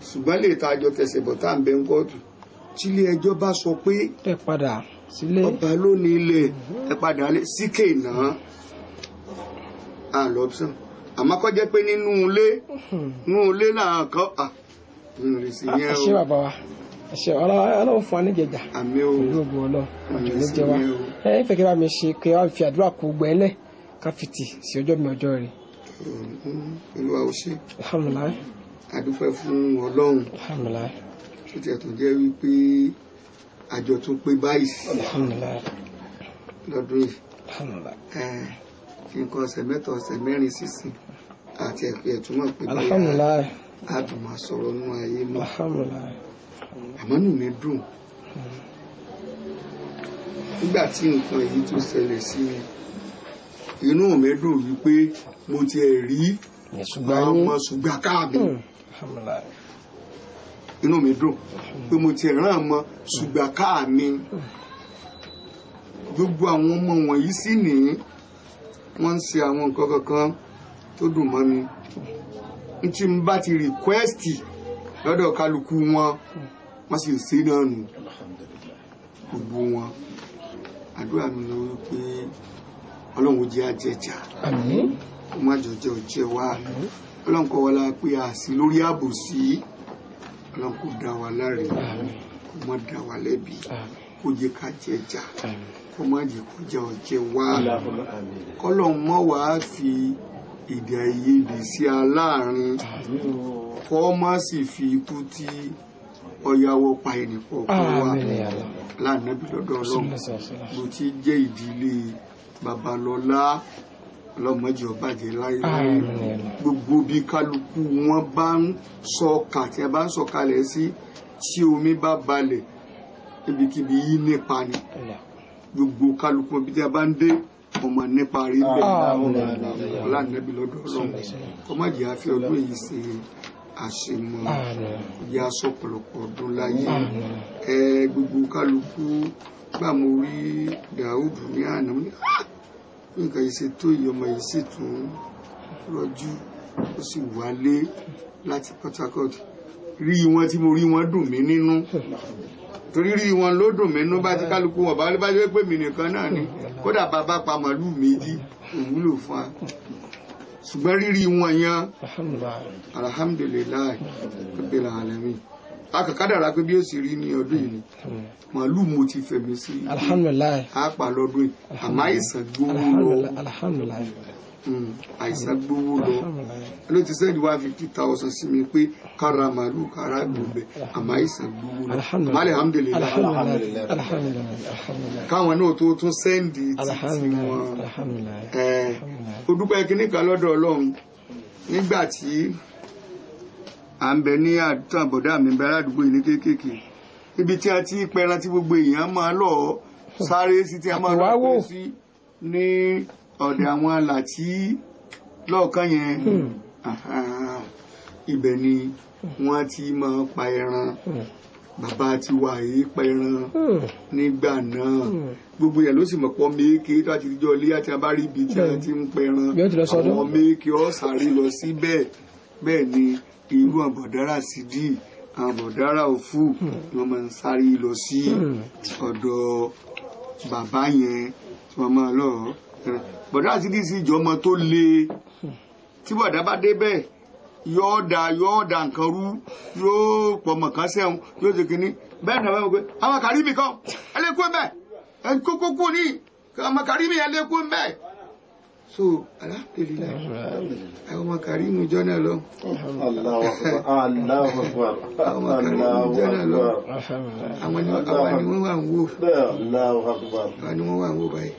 B: ṣùgbọ́n lè ta àjọ tẹ̀sẹ̀ bọ̀ tá à ń bẹ ń kóòtù tílé ẹjọ́ bá sọ pé
A: ẹ padà sílé
B: ọba ló nílẹ̀ ẹ padà síkè náà àlọ́pṣàn àmọ́ kọ́ jẹ́ pé nínú ilé náà kọ́ ìrìnsì yẹn o.
A: àṣẹ bàbá wa àṣẹ ọlọ́run fún wa níjẹjà
B: àmì o
A: pẹ̀lú ògùn ọlọ́run ọjọ́ ló jẹ wa ẹ fẹ́ kí wàá mi ṣe kí wàá fi àdúrà kó gbẹ́lẹ̀ ká fìtì sí ọjọ́ mi ọjọ́ rẹ̀.
B: olúwa ó ṣe
A: alhamdulilayi
B: adúpẹ́ fún ọlọ́run
A: alhamdulilayi
B: tó tiẹ̀ tó jẹ́ wípé àjọ tó pé báyìí
A: alhamdulilayi
B: lọ́dún yìí
A: alhamdulilayi
B: nǹkan ọ̀sẹ̀ mẹ́ta ọ̀sẹ̀ mẹ́rin sísìn àti ẹ̀pẹ́ ẹ̀túnmọ̀ pé
A: alhamdulilayi
B: a dùn máa sọ̀rọ̀ nínú ayé mọ́
A: alhamdulilayi
B: àmọ́ nù mí dùn nígbà tí nǹkan èyí tó ṣẹlẹ̀ sí mi inú mi dùn wípé mo ti ẹ̀ rí ọmọ ṣùgbọ́n káàbì
A: alhamdulilayi
B: inú mi dùn pé mo ti rán ọmọ ṣùgbọ́n káàmì gbogbo àwọn ọmọ wọ̀nyí sì ní wọ́n ń ṣe àwọn nǹkan kankan tó dùn mọ́ mi n tí n bá ti rìkwẹ́sìtì lọ́dọ̀ kálukú wọn wọ́n sì ṣe náà nù gbogbo wọn. Àdúrà mi ló wípé ọlọ́run jẹ́ àjẹjà kó má jọjẹ́ ọjẹ́ wa, ọlọ́run kọ́ wọlá pé a sí lórí àbòsí, ọlọ́run kò dá wa láre, kó má dá wa lẹ́bi, kó jẹ́ ká jẹjà, kó má jẹ́ kó jẹ́ ọjẹ́ wa, kọ́lọ́run mọ́ wàá fi èdè àìyedè sí aláàárín, kọ́ má sì fi ikú tí ọ̀yàwó pa ẹnìkan kan wá lánàbí lọ́dọ̀ ọlọ́run bó ti jẹ́ ìdílé Babalọ́lá ọlọ́mọdé ọbàjẹ́ láéláé, gbogbo bí kálukú wọn bá ń sọ̀ka tí a bá ń sọ̀kalẹ̀ sí tí omi bá balẹ̀ ibikíbi yìí nípa ni, gbogbo kálukú bí tí a bá ń dé ọmọ nípa rí bẹ́ẹ̀ lánàbí lọ́dọ̀ ọlọ́run kọ́mọ̀dé àfi ọdún yìí ṣe àṣemọ ìyá aṣọ pọ̀lọpọ̀ ọdún láyé. Gbogbo kálukú gbà mo rí Dáúdù ní àná ní nǹkan yìí ṣe tó yìí, ọmọ yìí sì tún rọjú ó sì wálé láti Port Harcourt. Rí wọn tí mo rí wọn dùn mí nínú, torí rí wọn ló dùn mí nínú. Bá ti kálukú wọn bá jẹ́ pé mi nìkan náà ni, kódà bàbá pa màálù méjì òwúlò fún wa, ṣùgbọ́n rírí wọn yan alhamdulilayi rabbil alamin. Akàkádàrà pé bí ó sì rí ní ọdún yìí ni màálù mo ti fẹ̀mí sí
A: alhamdulilayi
B: àpà lọ́dún yìí, àmọ́ àìsàn gbówó lọ, àìsàn gbówó lọ ló ti sẹ́ẹ̀dì 150,000 sí mi pé kára màálù kára gbòbẹ̀, àmọ́ àìsàn gbówó lọ, àmọ́ alhamdulilayi káwọn náà tó tún sẹ́ẹ̀dì títí wọn. Ó dúpẹ́ kíní kan lọ́dọ̀ ọlọ́run nígbà tí à ń bẹ ní àtàbọ̀dá mi bẹ aládùúgbò yìí ní kéékèèké, ibi tí a ti pẹran tí gbogbo èèyàn máa lọ sáré sí, tí a máa lọ pẹ́ sí ní ọ̀dẹ̀ àwọn àlàtí lọ́ọ̀kan yẹn, ibẹ̀ ni wọ́n ti máa pa ẹran. Bàbá ti wà yìí pẹran nígbà náà, gbogbo yẹn ló sì mọ̀ pọ̀ méèké tó àti ìjọ ilé àti abárí ibi tí a ti ń pẹran, àwọn méèké ọ̀ sáré lọ síbẹ̀. Bẹ́ẹ̀ ni irú àbọ̀dára sídì, àbọ̀dára òfú ni wọ́n máa ń sáré lọ sí ọ̀dọ̀ bàbá yẹn tí wọ́n máa lọ. Bọ̀dára sídì sí ìjọmọ tó le, tí bọ̀dá bá débẹ̀ yóò da nǹkan rú, yóò pọ̀ mọ̀ kan sẹ́hun, yóò ṣe kínní. Bẹ́ẹ̀ náà wọ́n pẹ́ àwọn kàríbì kan ẹlẹ́kùn ẹ̀ ẹ̀ kókó ní ọmọ kàríbì ẹlẹ́kùn ẹ̀. So alhamdulilayi àwọn ọmọ kàríbì jọ́nà lọ, àwọn ọmọ kàríbì jọ́nà lọ, àwọn ni wọ́n wà ń wò, àwọn ni wọ́n wà ń wò báyìí.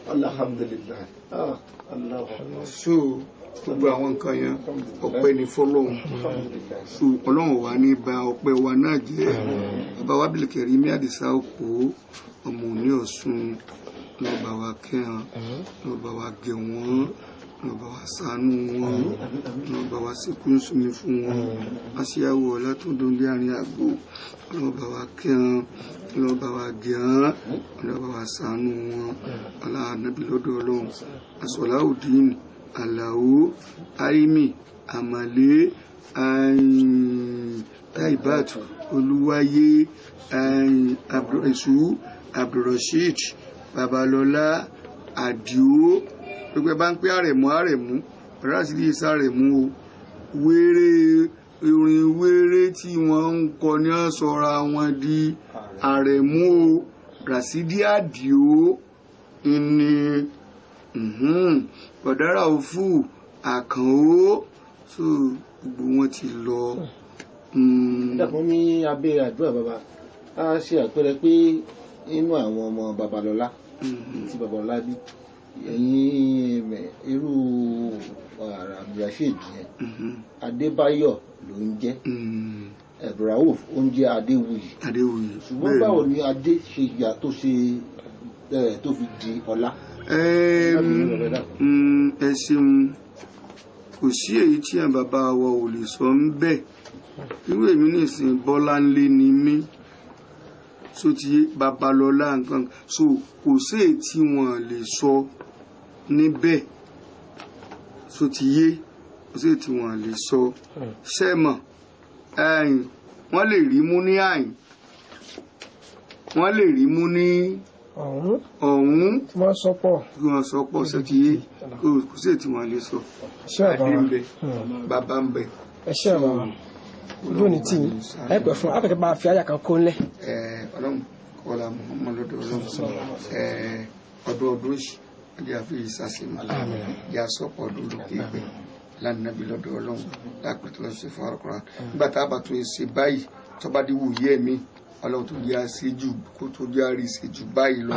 B: So gbogbo àwọn nǹkan yẹn ọpẹ́ ní fọ́lọ́run, so Ọlọ́run wà ní ba ọpẹ́ wa náà jẹ́. Bàbá wa bìlìkẹ̀rí mi Àdìsá Òpó ọmọ Òní Ọ̀ṣun, lọ́ba wa kẹ́hàn, lọ́ba wa gẹ̀ wọ́n, lọ́ba wa ṣàánú wọn, lọ́ba wa ṣekú nsúmi fún wọn, aṣíyàwó Ọlátúndún lé àárín àgbò, lọ́ba wa kẹ́hàn, lọ́ba wa gẹ̀ hàn, lọ́ba wa ṣàánú wọn, aláàánábì lọ́dọ̀ Ọlọ́run. Asọ̀láùdín Àlàó Àìmì Àmàlé Taibat Olúwayé Èṣù Abdulrasheed Babalọ́lá Àdìó, gbogbo bá ń pẹ́ àrẹ̀mú rásìlì ìsá àrẹ̀mú o, orin wéré tí wọ́n ń kọ ní ọ̀sọ̀ra wọn di àrẹ̀mú o, Ràsídì Àdìó ní Bọ̀dára Òfú Àkànó, so gbogbo wọn ti lọ.
D: Dàpọ̀ ní abẹ́ àdúrà bàbá a ṣe àpẹẹrẹ pé inú àwọn ọmọ Babalọ́lá tí Babalọ́lá bí ẹ̀yìn irú Abdulrasheed yẹn Adébáyọ̀ ló ń jẹ́, Rauf ó ń jẹ́ Adéwuyì. Ṣùgbọ́n báwo ni Adé ṣe yà tó fi di ọlá?
B: Ẹ ṣeun, kò sí èyí tí àwọn bàbá wa ò lè sọ ń bẹ̀. Irú èmi nìsín Bọ́láńlé ni mí, so ti Babalọ́lá nǹkan so kò sí èyí tí wọ́n lè sọ níbẹ̀ so ti yé kò sí èyí tí wọ́n lè sọ sẹ́mọ̀ wọ́n lè rí mú ní àyìn wọ́n lè rí mú ní ọ̀hún
A: tí wọ́n sọ pọ̀
B: so ti yé kò sí èyí tí wọ́n lè sọ adé ń bẹ bàbá ń bẹ.
A: ẹ ṣé bàbá ojú òní tí ẹ pẹ fún afẹ́kẹ́ bá fi àyà kan kó ńlẹ̀.
B: Ọlọ́run kọ́lá mọ́ lọ́dọ̀ Ọlọ́run ọdún yìí ọdí àfi ìsàsìmọ̀ yà sọ́pọ̀ ọdún lókè ìgbẹ́ lánàbí lọ́dọ̀ Ọlọ́run lápẹ̀tọ́ lọ́sẹ̀ fún ọkùnrin nígbà tá a bá tún ṣe báyìí tó bá díwò yẹ́ mi Ọlọ́run tó yá ṣe jù kó tó yá rí ṣe jù báyìí lọ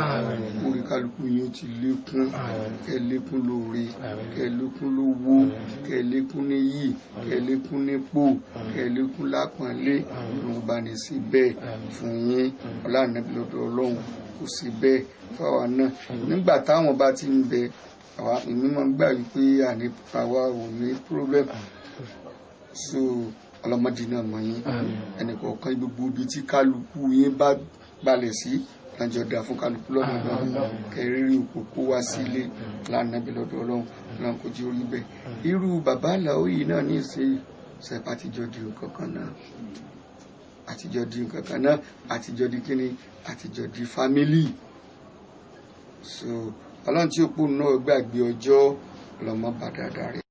B: orí kálukú yín ó ti lékún kẹ lékún lóore kẹ lékún lówó kẹ lékún níyì kẹ lékún nípò kẹ lékún lápọ̀nlé ló bá ní sí bẹ́ẹ̀ fún yín ọlànàbí lọ́dọ̀ Ọlọ́run kò sí bẹ́ẹ̀ fáwa náà nígbà táwọn bá ti ń bẹ àwa èmi máa ń gbà wípé àwa ò ní problem so ọlọ́mọdé náà mọ̀ yín ẹnì kọ̀ọ̀kan gbogbo ibi tí kálukú yín bá balẹ̀ sí lájọ dá fún kálukú lọ́nà náà kẹrìírí òkòkò wá sílé lánàbí lọ́dọ̀ Ọlọ́run náà kò jí orí bẹ́ẹ̀ irú bàbá àlàó yìí náà ní ìṣe ṣẹ̀pá àtijọ́ di nǹkan kan náà àtijọ́ di nǹkan kan náà àtijọ́ di kíni àtijọ́ di fámílì so Ọlọ́run tí ó pò náà gbàgbé ọjọ́ ọlọ́mọ bá dáadáa rẹ̀.